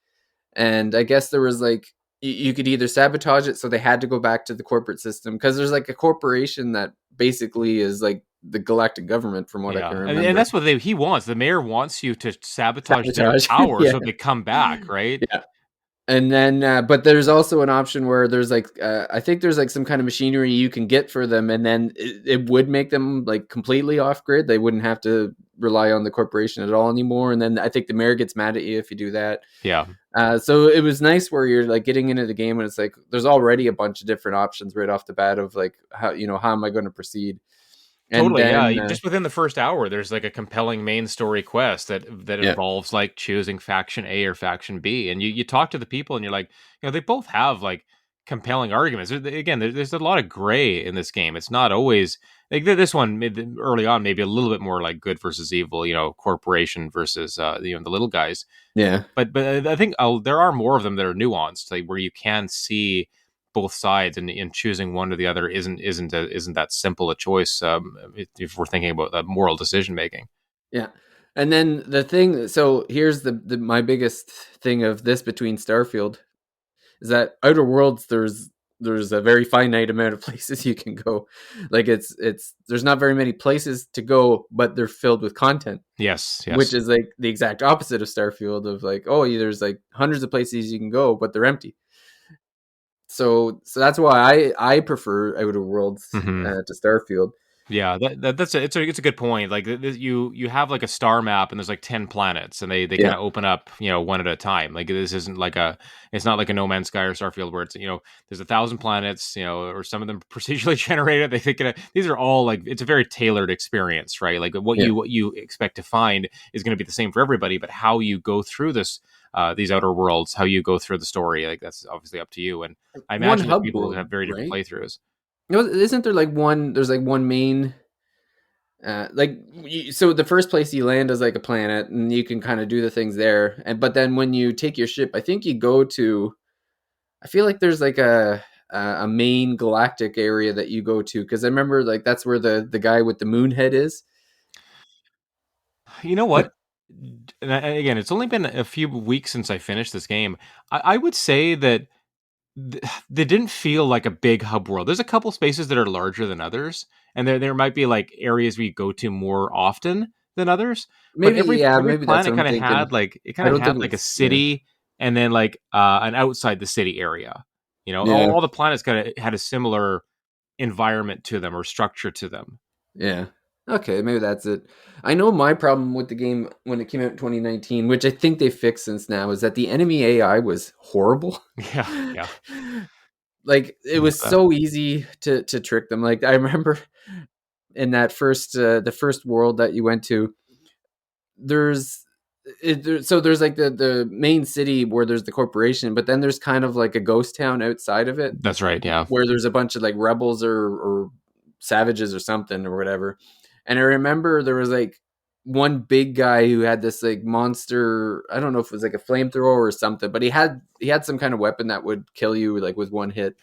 And I guess there was like you could either sabotage it, so they had to go back to the corporate system because there's like a corporation that basically is like the galactic government, from what I Yeah, can and remember. that's what he wants. The mayor wants you to sabotage their Sabotage, power yeah, so they come back, right? yeah. And then, but there's also an option where there's like, I think there's like some kind of machinery you can get for them, and then it would make them like completely off grid. They wouldn't have to rely on the corporation at all anymore. And then I think the mayor gets mad at you if you do that. Yeah, So it was nice where you're like getting into the game and it's like there's already a bunch of different options right off the bat of like how am I going to proceed? And totally. Yeah, then just within the first hour, there's like a compelling main story quest that yeah, involves like choosing faction A or faction B, and you talk to the people, and you're like, they both have like compelling arguments. Again, there's a lot of gray in this game. It's not always like this one early on, maybe a little bit more like good versus evil, corporation versus the little guys. yeah, But I think there are more of them that are nuanced, like where you can see both sides, and choosing one or the other isn't that simple a choice. If we're thinking about moral decision making. yeah. And then the thing, so here's the my biggest thing of this between Starfield is that Outer Worlds there's a very finite amount of places you can go. Like it's there's not very many places to go, but they're filled with content, Yes, which yes. is like the exact opposite of Starfield of like, oh, there's like hundreds of places you can go, but they're empty. So that's why I prefer Outer Worlds Hmm. to Starfield. Yeah, it's a good point. Like you have like a star map, and there's like 10 planets, and they kind Yeah, of open up, one at a time. Like this isn't like it's not like a No Man's Sky or Starfield where it's there's 1,000 planets, or some of them procedurally generated. They think these are all like it's a very tailored experience, right? Like what yeah. you expect to find is going to be the same for everybody, but how you go through these outer worlds, how you go through the story, like that's obviously up to you. And I One imagine that hub people world, have very different right? playthroughs. Isn't there like one? There's like one main. So the first place you land is like a planet, and you can kind of do the things there. And but then when you take your ship, I think you go to. I feel like there's like a main galactic area that you go to because I remember like that's where the guy with the moon head is. You know But what? Again, it's only been a few weeks since I finished this game. I would say that they didn't feel like a big hub world. There's a couple spaces that are larger than others, and there might be like areas we go to more often than others. But maybe yeah, every maybe that's what planet I'm thinking. I kind of don't had think like a it's yeah, city, and then like an outside the city area. yeah, All the planets kind of had a similar environment to them or structure to them. yeah. Okay, maybe that's it. I know my problem with the game when it came out in 2019, which I think they fixed since now, is that the enemy AI was horrible. Yeah, yeah, Like it yeah. was so easy to trick them. Like I remember in that first the first world that you went to, there's so there's like the main city where there's the corporation, but then there's kind of like a ghost town outside of it That's right. Yeah, where there's a bunch of like rebels or savages or something or whatever. And I remember there was like one big guy who had this like monster. I don't know if it was like a flamethrower or something, but he had some kind of weapon that would kill you like with one hit.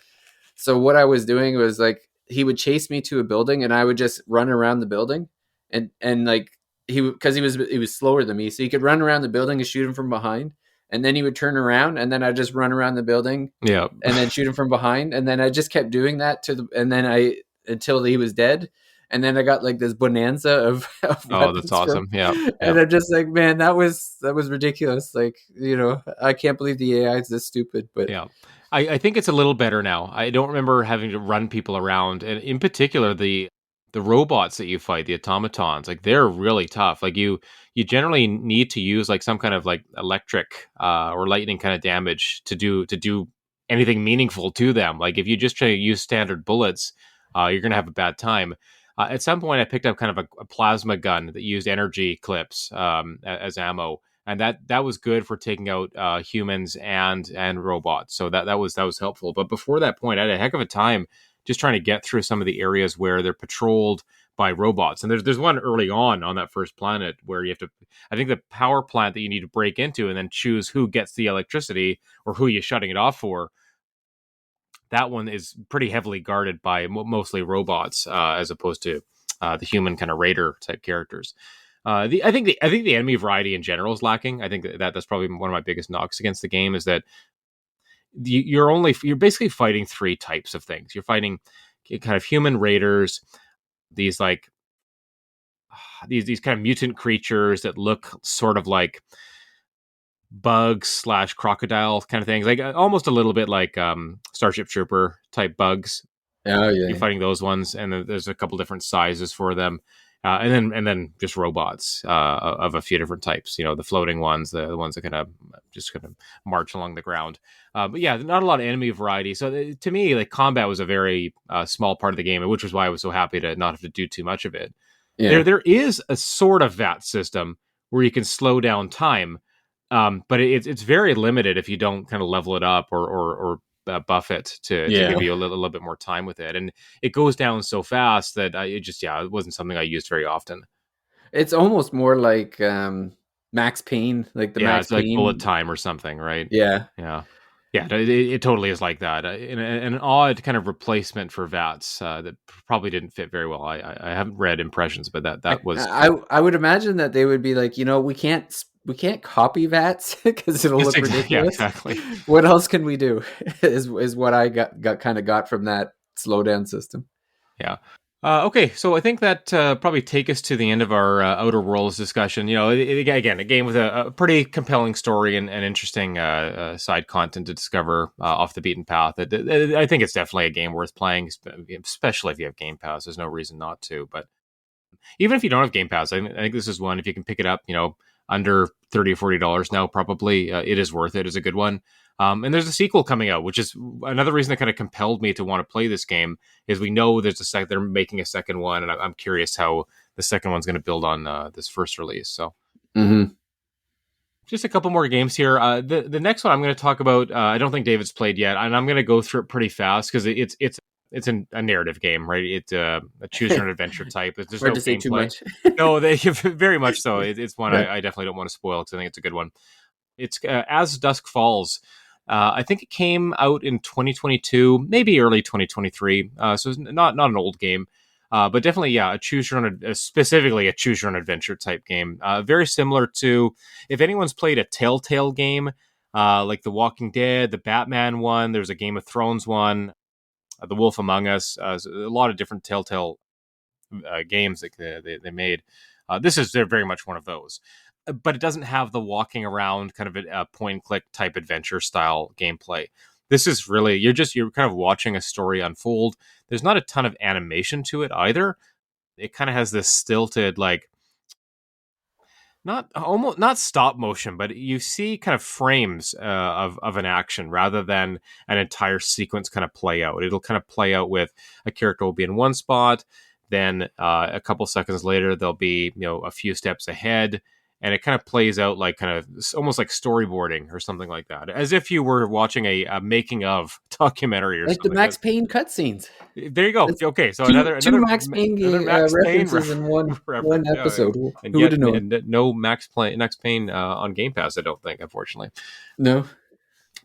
So what I was doing was like he would chase me to a building and I would just run around the building and like because he was slower than me, so he could run around the building and shoot him from behind, and then he would turn around and then I'd just run around the building yeah. and then shoot him from behind, and then I just kept doing that and then I until he was dead. And then I got like this bonanza of Oh, that's weapons from, awesome. Yeah, yeah. and I'm just like, man, that was ridiculous. Like, I can't believe the AI is this stupid. But Yeah. I think it's a little better now. I don't remember having to run people around, and in particular the robots that you fight, the automatons, like they're really tough. Like you generally need to use like some kind of like electric or lightning kind of damage to do anything meaningful to them. Like if you just try to use standard bullets, you're gonna have a bad time. At some point, I picked up kind of a plasma gun that used energy clips as ammo, and that was good for taking out humans and robots. So that was helpful. But before that point, I had a heck of a time just trying to get through some of the areas where they're patrolled by robots. And there's one early on that first planet where you have to, I think the power plant that you need to break into and then choose who gets the electricity or who you're shutting it off for. That one is pretty heavily guarded by mostly robots as opposed to the human kind of raider type characters. I think the enemy variety in general is lacking. I think that's probably one of my biggest knocks against the game is that you're basically fighting three types of things. You're fighting kind of human raiders, these like these kind of mutant creatures that look sort of like bugs slash crocodile kind of things, like almost a little bit like Starship Trooper type bugs. Oh You're yeah, fighting those ones, and then there's a couple different sizes for them, and then just robots of a few different types. The floating ones, the ones that kind of march along the ground. But yeah, not a lot of enemy variety. So to me, like combat was a very small part of the game, which was why I was so happy to not have to do too much of it. There yeah, there is a sort of VAT system where you can slow down time, but it's very limited if you don't kind of level it up or buff it to yeah. give you a little bit more time with it, and it goes down so fast that it wasn't something I used very often. It's almost more like Max Payne, like the Yeah, Max it's like bullet Payne. time or something, right? Yeah, Yeah. Yeah, it totally is like that. An odd kind of replacement for VATS that probably didn't fit very well. I haven't read impressions, but that was I would imagine that they would be like, we can't copy VATS because it'll it's look yeah, ridiculous. exactly. What else can we do? Is what I got from that slowdown system. Yeah. Okay, so I think that probably take us to the end of our Outer Worlds discussion. Again, a game with a pretty compelling story and interesting side content to discover off the beaten path. I think it's definitely a game worth playing, especially if you have Game Pass. There's no reason not to. But even if you don't have Game Pass, I think this is one. If you can pick it up, under $30 or $40 now, probably it is worth it. It's a good one. And there's a sequel coming out, which is another reason that kind of compelled me to want to play this game. Is we know they're making a second one, and I'm curious how the second one's going to build on this first release. So Hmm. just a couple more games here. The next one I'm going to talk about, I don't think David's played yet, and I'm going to go through it pretty fast because it's a narrative game, right? It's a choose your own adventure type. There's Hard no to say too gameplay. much. No, they very much so. It's one Yeah. I definitely don't want to spoil because I think it's a good one. It's As Dusk Falls. I think it came out in 2022, maybe early 2023. So it's not an old game, but definitely a choose your own, specifically a choose your own adventure type game. Very similar to if anyone's played a Telltale game, like The Walking Dead, the Batman one. There's a Game of Thrones one, The Wolf Among Us. So a lot of different Telltale games that they made. This is very much one of those, but it doesn't have the walking around kind of a point and click type adventure style gameplay. This is really you're kind of watching a story unfold. There's not a ton of animation to it either. It kind of has this stilted, like, not stop motion, but you see kind of frames of an action rather than an entire sequence kind of play out. It'll kind of play out with a character will be in one spot, then a couple seconds later they'll be a few steps ahead, and it kind of plays out like kind of almost like storyboarding or something like that, as if you were watching a making of documentary or Like the something. That Max Payne cutscenes. There you go. That's Okay, so two Max Payne another Max Payne references in one reference. Yeah, episode. and Who would yet have known? no Max Payne on Game Pass. I don't think, unfortunately. No.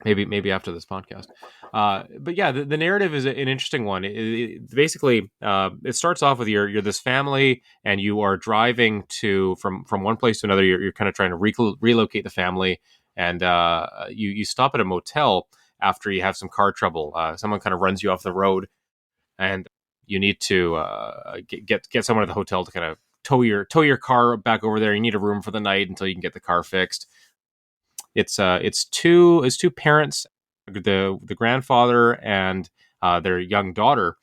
Maybe after this podcast. But yeah, the narrative is an interesting one. Basically, it starts off with you're this family, and you are driving from one place to another. You're kind of trying to relocate the family, and you stop at a motel after you have some car trouble. Someone kind of runs you off the road, and you need to get someone at the hotel to kind of tow your car back over there. You need a room for the night until you can get the car fixed. It's two parents, the grandfather and their young daughter.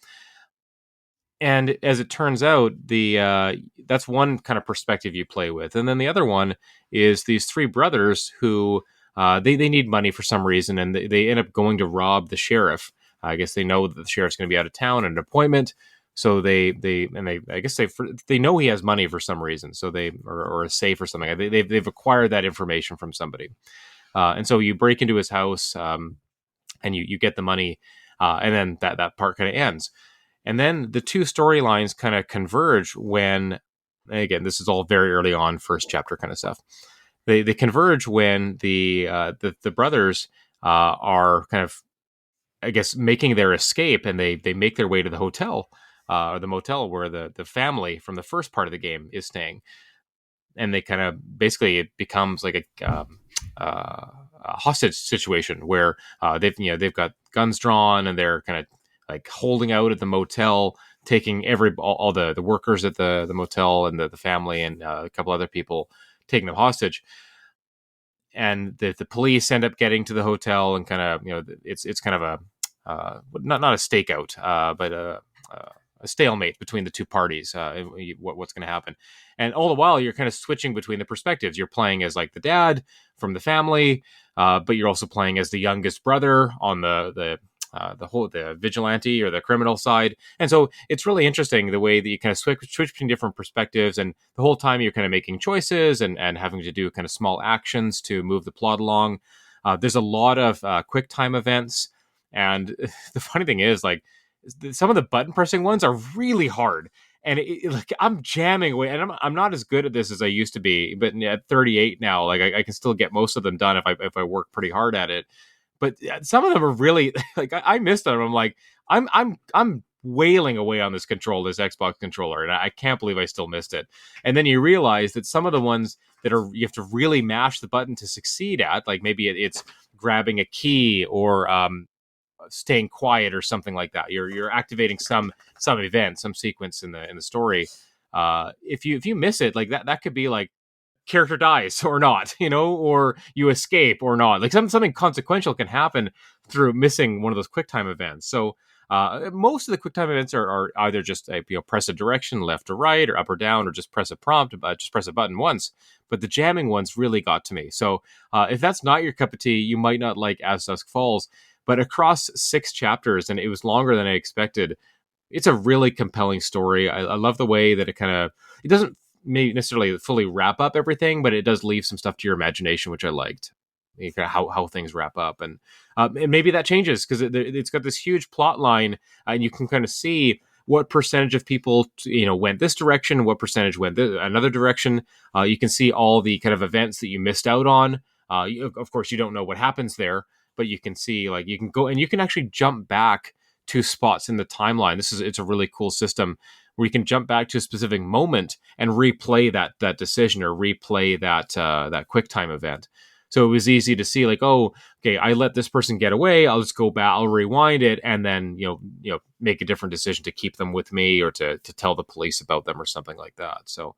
And as it turns out, the that's one kind of perspective you play with, and then the other one is these three brothers who they need money for some reason, and they end up going to rob the sheriff. I guess they know that the sheriff's going to be out of town at an appointment, so they I guess they know he has money for some reason, so they or a safe or something. They've acquired that information from somebody, and so you break into his house, and you get the money, and then that part kind of ends. And then the two storylines kind of converge when, again, this is all very early on, first chapter kind of stuff. They converge when the brothers are kind of, I guess, making their escape, and they make their way to the hotel, or the motel where the family from the first part of the game is staying, and they kind of basically it becomes like a hostage situation where they've got guns drawn, and they're kind of like holding out at the motel, taking all the workers at the motel and the family and a couple other people, taking them hostage. and the police end up getting to the hotel, and kind of, it's kind of a not a stakeout, but a stalemate between the two parties. What's going to happen, and all the while you're kind of switching between the perspectives. You're playing as like the dad from the family, but you're also playing as the youngest brother on the vigilante or the criminal side. And so it's really interesting the way that you kind of switch between different perspectives, and the whole time you're kind of making choices and having to do kind of small actions to move the plot along. There's a lot of quick time events, and the funny thing is, like, some of the button pressing ones are really hard. And like, I'm jamming away, and I'm not as good at this as I used to be. But at 38 now, like, I can still get most of them done if I work pretty hard at it. But some of them are really like, I missed them. I'm like, I'm wailing away on this Xbox controller, and I can't believe I still missed it. And then you realize that some of the ones that are, you have to really mash the button to succeed at, like maybe it's grabbing a key, or staying quiet or something like that. You're activating some event, some sequence in the story. If you miss it, like that could be like character dies or not, or you escape or not. Like something consequential can happen through missing one of those QuickTime events. So most of the QuickTime events are either just press a direction left or right or up or down, or just press a prompt, just press a button once. But the jamming ones really got to me. So if that's not your cup of tea, you might not like As Dusk Falls. But across 6 chapters, and it was longer than I expected, it's a really compelling story. I love the way that it doesn't maybe necessarily fully wrap up everything, but it does leave some stuff to your imagination, which I liked. How things wrap up, and maybe that changes because it's got this huge plot line, and you can kind of see what percentage of people went this direction, what percentage went another direction. You can see all the kind of events that you missed out on. Of course, you don't know what happens there, but you can see, like, you can go and you can actually jump back to spots in the timeline. It's a really cool system where you can jump back to a specific moment and replay that decision, or replay that QuickTime event. So it was easy to see, like, oh, okay, I let this person get away. I'll just go back, I'll rewind it, and then make a different decision to keep them with me, or to tell the police about them, or something like that. So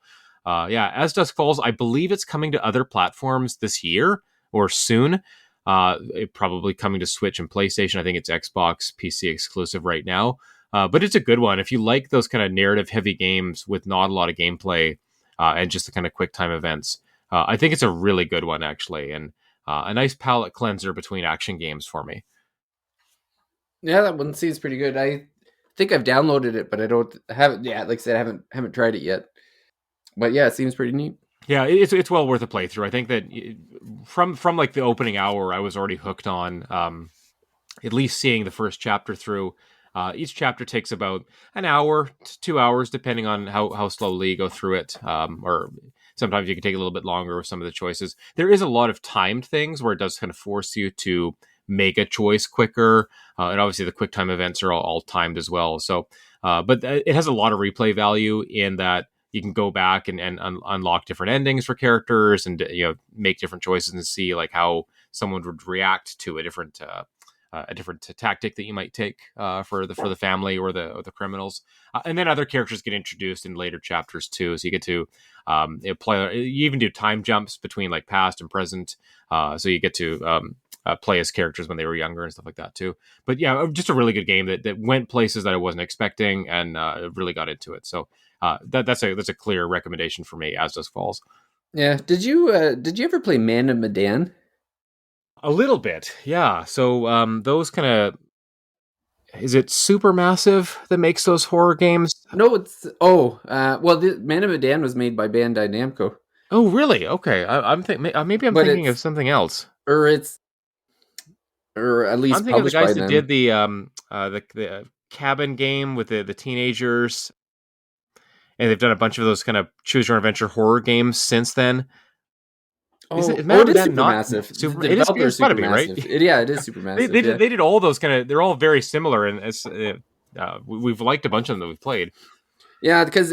yeah, As Dusk Falls, I believe it's coming to other platforms this year or soon. It probably coming to Switch and PlayStation. I think it's Xbox PC exclusive right now. But it's a good one. If you like those kind of narrative heavy games with not a lot of gameplay, and just the kind of quick time events, I think it's a really good one, actually. And a nice palate cleanser between action games for me. Yeah, that one seems pretty good. I think I've downloaded it, but I haven't. Yeah, like I said, I haven't tried it yet. But yeah, it seems pretty neat. Yeah, it's well worth a playthrough. I think that from like the opening hour, I was already hooked on at least seeing the first chapter through. Each chapter takes about an hour to 2 hours, depending on how slowly you go through it. Or sometimes you can take a little bit longer with some of the choices. There is a lot of timed things where it does kind of force you to make a choice quicker. And obviously the quick time events are all timed as well. So, but it has a lot of replay value in that you can go back and unlock different endings for characters, and make different choices and see like how someone would react to a different tactic that you might take for the family or the criminals. And then other characters get introduced in later chapters too, so you get to play. You even do time jumps between like past and present, so you get to play as characters when they were younger and stuff like that too. But yeah, just a really good game that went places that I wasn't expecting, and really got into it. So that's a clear recommendation for me, As Dusk Falls. Yeah. Did you ever play Man of Medan? A little bit, yeah. So those kind of, is it Supermassive that makes those horror games? No, it's well, the Man of Medan was made by Bandai Namco, Oh, really? Okay, maybe I'm but thinking of something else. it's or at I'm least thinking of the published by guys that did them. the cabin game with the teenagers, and they've done a bunch of those kind of choose your own adventure horror games since then. Is Man It of is Medan not Supermassive. super? The developer It's is got to be, right? Supermassive. Yeah, it is Supermassive. Yeah, They did all those kind of. They're all very similar, and we've liked a bunch of them that we've played. yeah, because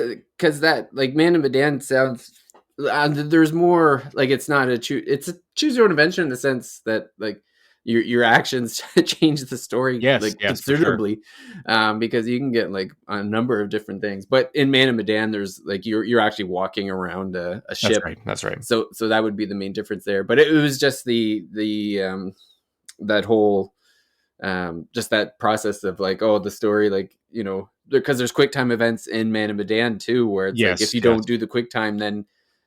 that like Man of Medan sounds. There's more like it's not it's a choose your own adventure in the sense that like your actions change the story Yes, like yes, for sure. considerably, because you can get like a number of different things. But in Man of Medan, there's like you're actually walking around a That's ship, right. That's right. so that would be the main difference there. But it was just the that whole just that process of like, oh, the story, like, because there's quick time events in Man of Medan too, where it's like if Yes, you yes. don't do the quick time, then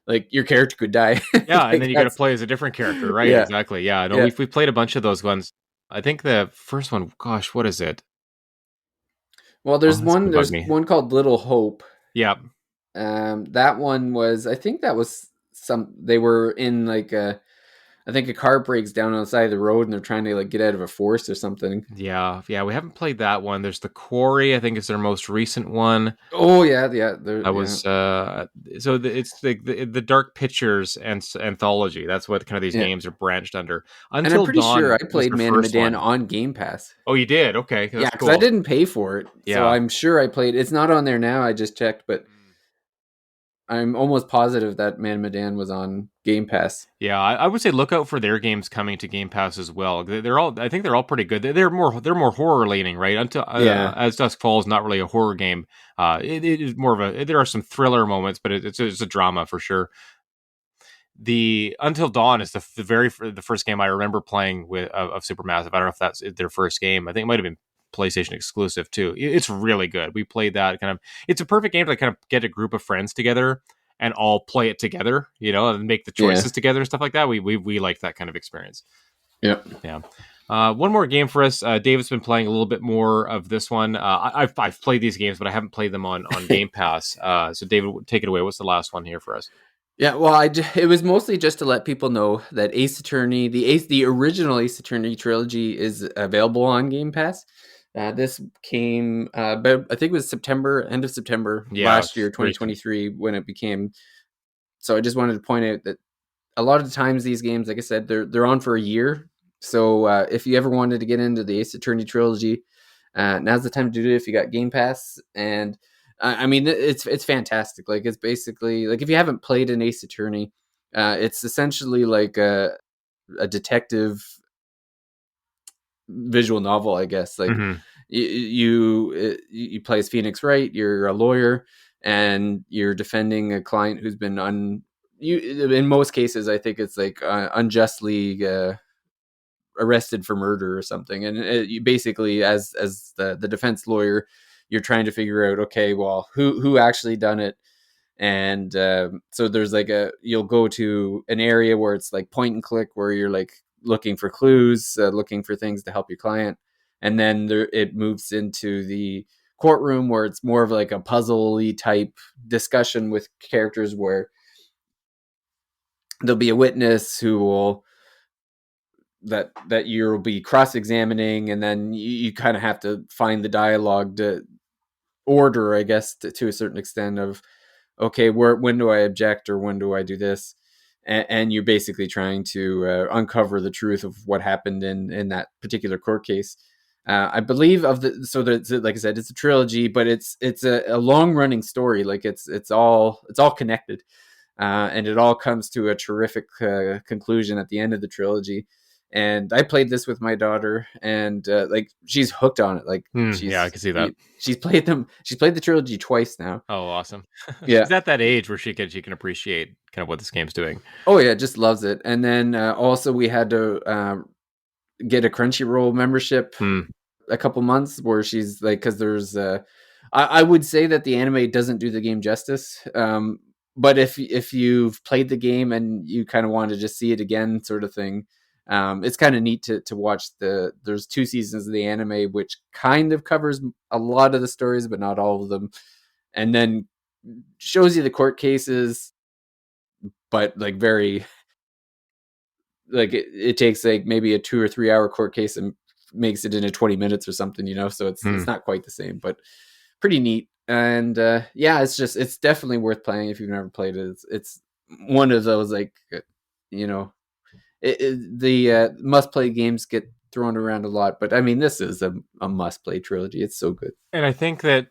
like your character could die. Yeah, and then Like you gotta that's play as a different character, right? yeah, Exactly. Yeah, no, yeah. we've played a bunch of those ones. I think the first one, gosh, what is it? Well, Oh, that's gonna bug there's me. one called Little Hope. Yeah. That one was, I think that was they were in like I think a car breaks down on the side of the road and they're trying to like get out of a forest or something. Yeah, yeah, we haven't played that one. There's The Quarry, I think is their most recent one. Oh yeah, yeah, there, I yeah, was it's the Dark Pictures and anthology. That's what kind of these yeah. games are branched under. And I'm Until pretty sure I Dawn was played their Man of first Medan one. on Game Pass. Oh, you did? Okay, Yeah, that's because I cool. didn't pay for it, so Yeah. I'm sure I played. It's not on there now. I just checked, but I'm almost positive that Man of Medan was on Game Pass. Yeah, I would say look out for their games coming to Game Pass as well. They're all, I think they're all pretty good. They're more horror leaning, right? Until Yeah, As Dusk Falls, not really a horror game. It is more of a. There are some thriller moments, but it's a drama for sure. The Until Dawn is the first game I remember playing with of Supermassive. I don't know if that's their first game. I think it might have been PlayStation exclusive too. It's really good. We played that kind of. It's a perfect game to kind of get a group of friends together and all play it together, and make the yeah, choices together and stuff like that. We like that kind of experience. yeah. Yeah. One more game for us. David's been playing a little bit more of this one. I've played these games, but I haven't played them on Game Pass. So David, take it away. What's the last one here for us? Yeah, well, it was mostly just to let people know that Ace Attorney, the original Ace Attorney trilogy, is available on Game Pass. This came, about, I think it was end of September Yeah, last year, it's recent. 2023, when it became. So I just wanted to point out that a lot of the times these games, like I said, they're on for a year. So if you ever wanted to get into the Ace Attorney trilogy, now's the time to do it if you got Game Pass. And I mean, it's fantastic. Like it's basically like if you haven't played an Ace Attorney, it's essentially like a detective visual novel, I guess. Like Hmm. you play as Phoenix Wright. You're a lawyer and you're defending a client who's been in most cases, I think it's like unjustly arrested for murder or something. And you basically, as the defense lawyer, you're trying to figure out, okay, well, who actually done it. And so there's like you'll go to an area where it's like point and click, where you're like looking for clues, looking for things to help your client. And then it moves into the courtroom, where it's more of like a puzzle-y type discussion with characters, where there'll be a witness who will that you'll be cross-examining, and then you kind of have to find the dialogue to order, I guess, to a certain extent of, okay, when do I object, or when do I do this? And you're basically trying to uncover the truth of what happened in that particular court case. I believe like I said, it's a trilogy, but it's a long running story. Like it's all connected, and it all comes to a terrific conclusion at the end of the trilogy. And I played this with my daughter, and like she's hooked on it. Like Yeah, I can see that. she's played them. She's played the trilogy twice now. Oh, awesome. Yeah. She's at that age where she can appreciate kind of what this game's doing. Oh yeah, just loves it. And then also we had to get a Crunchyroll membership Hmm. a couple months, where she's like, because there's I would say that the anime doesn't do the game justice. But if you've played the game and you kind of want to just see it again, sort of thing, it's kind of neat to watch there's 2 seasons of the anime, which kind of covers a lot of the stories, but not all of them, and then shows you the court cases, but like very like it takes like maybe a 2 or 3 hour court case and makes it into 20 minutes or something, so it's Hmm. not quite the same, but pretty neat. And yeah, it's definitely worth playing if you've never played it. It's one of those, like, you know the must play games get thrown around a lot, but I mean, this is a must play trilogy. It's so good. And I think that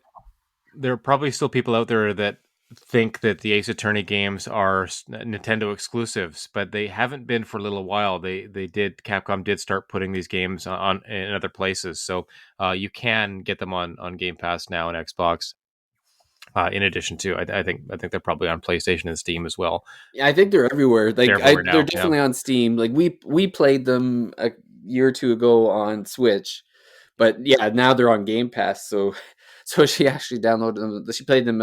there are probably still people out there that think that the Ace Attorney games are Nintendo exclusives, but they haven't been for a little while. Capcom did start putting these games on in other places, so you can get them on Game Pass now and Xbox. In addition to, I think they're probably on PlayStation and Steam as well. Yeah, I think they're everywhere. They're everywhere They're now. Yeah, definitely on Steam. Like we played them a year or two ago on Switch, but yeah, now they're on Game Pass. So so she actually downloaded them. She played them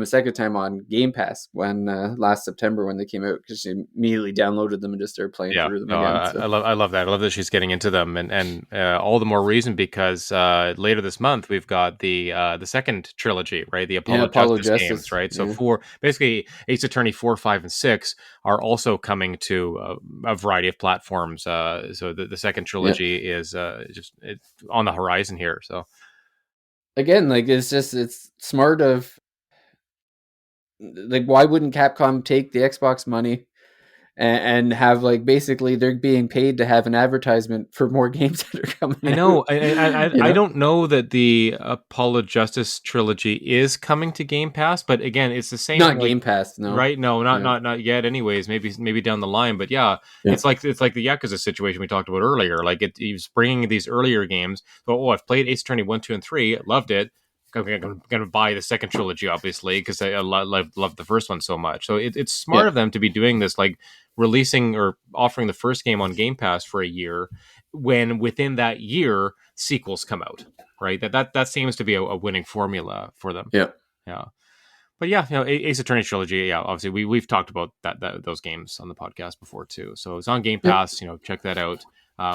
a second time on Game Pass when last September when they came out, because she immediately downloaded them and just started playing yeah. through them No, again. I So love that. I love that she's getting into them, and all the more reason because later this month we've got the second trilogy, right? The yeah, Apollo Apollo Justice games, Justice. right? So Yeah, four, basically, Ace Attorney 4, 5, and 6 are also coming to a variety of platforms. So the second yeah. trilogy is on the horizon here. So Again, like it's smart of, like, why wouldn't Capcom take the Xbox money and have, like, basically they're being paid to have an advertisement for more games that are I coming out. know. I don't know that the Apollo Justice trilogy is coming to Game Pass, but again, it's the same. Not Like, Game Pass, no. right? No, not Yeah, not not yet. Anyways, maybe down the line. But yeah, yeah, it's like the Yakuza situation we talked about earlier. Like he's bringing these earlier games. So, I've played Ace Attorney 1, 2, and 3, loved it. I'm gonna buy the second trilogy, obviously, because I love the first one so much. So it's smart yeah, of them to be doing this, like releasing or offering the first game on Game Pass for a year, when within that year sequels come out. Right. That seems to be a winning formula for them. yeah, Yeah. But yeah, Ace Attorney trilogy. Yeah, obviously we've talked about that those games on the podcast before too. So it's on Game yeah, Pass. Check that out.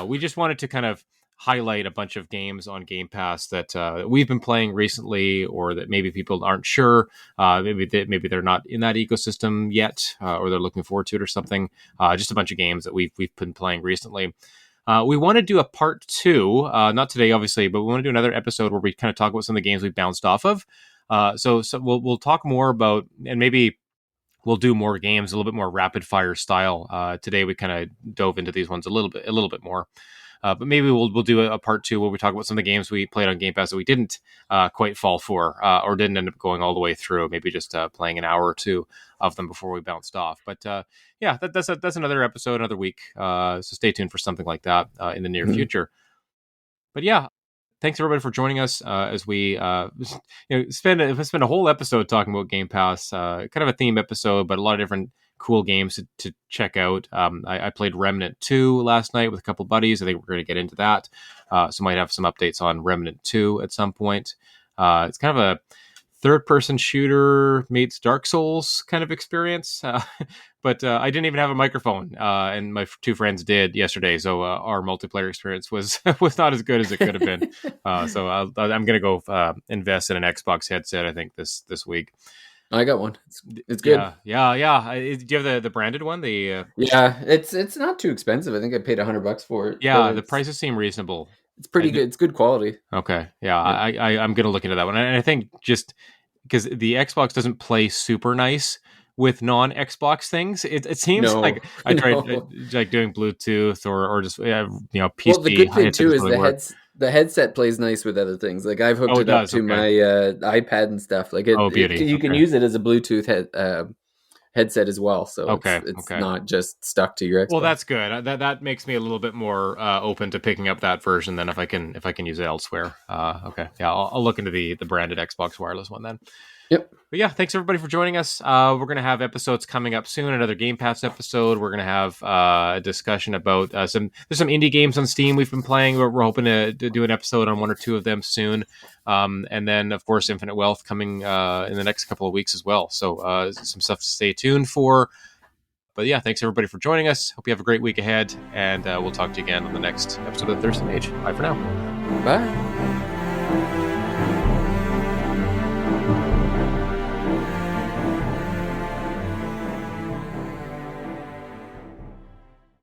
We just wanted to kind of highlight a bunch of games on Game Pass that we've been playing recently, or that maybe people aren't sure. Maybe they're not in that ecosystem yet, or they're looking forward to it or something. Just a bunch of games that we've been playing recently. We want to do a part two, not today, obviously, but we want to do another episode where we kind of talk about some of the games we bounced off of. So we'll talk more about, and maybe we'll do more games, a little bit more rapid fire style. Today we kind of dove into these ones a little bit more. But maybe we'll do a part two where we talk about some of the games we played on Game Pass that we didn't quite fall for, or didn't end up going all the way through. Maybe just playing an hour or two of them before we bounced off. But yeah, that's another episode, another week. So stay tuned for something like that in the near mhm, future. But yeah, thanks everybody for joining us as we spend a whole episode talking about Game Pass. Kind of a theme episode, but a lot of different cool games to check out. I played Remnant 2 last night with a couple buddies. I think we're going to get into that. So might have some updates on Remnant 2 at some point. It's kind of a third person shooter meets Dark Souls kind of experience. But I didn't even have a microphone, and my two friends did yesterday. So our multiplayer experience was was not as good as it could have been. So I'm going to go invest in an Xbox headset, I think, this week. I got one. It's good. Yeah. Do you have the branded one? Yeah, it's not too expensive. I think I paid $100 for it, but Yeah, the prices seem reasonable. it's I pretty do. good. It's good quality. Okay, yeah, Yeah. I'm gonna look into that one, and I think just because the Xbox doesn't play super nice with non Xbox things, it seems No, like I tried no. like doing Bluetooth or just Well, the PC good thing headset too doesn't is really work. the headset plays nice with other things. Like, I've hooked Oh, it it up does. to Okay. my iPad and stuff. Like, Oh, beauty. you can Okay. use it as a Bluetooth headset as well. So Okay. it's Okay. not just stuck to your Well, Xbox. that's good. That makes me a little bit more open to picking up that version than if I can use it elsewhere. Okay, yeah, I'll look into the branded Xbox wireless one then. Yep. But yeah, thanks everybody for joining us. We're gonna have episodes coming up soon. Another Game Pass episode. We're gonna have a discussion about there's some indie games on Steam we've been playing. We're hoping to do an episode on one or two of them soon. And then of course Infinite Wealth coming in the next couple of weeks as well. So some stuff to stay tuned for. But yeah, thanks everybody for joining us. Hope you have a great week ahead, and we'll talk to you again on the next episode of the Thirsty Mage. Bye for now. Bye.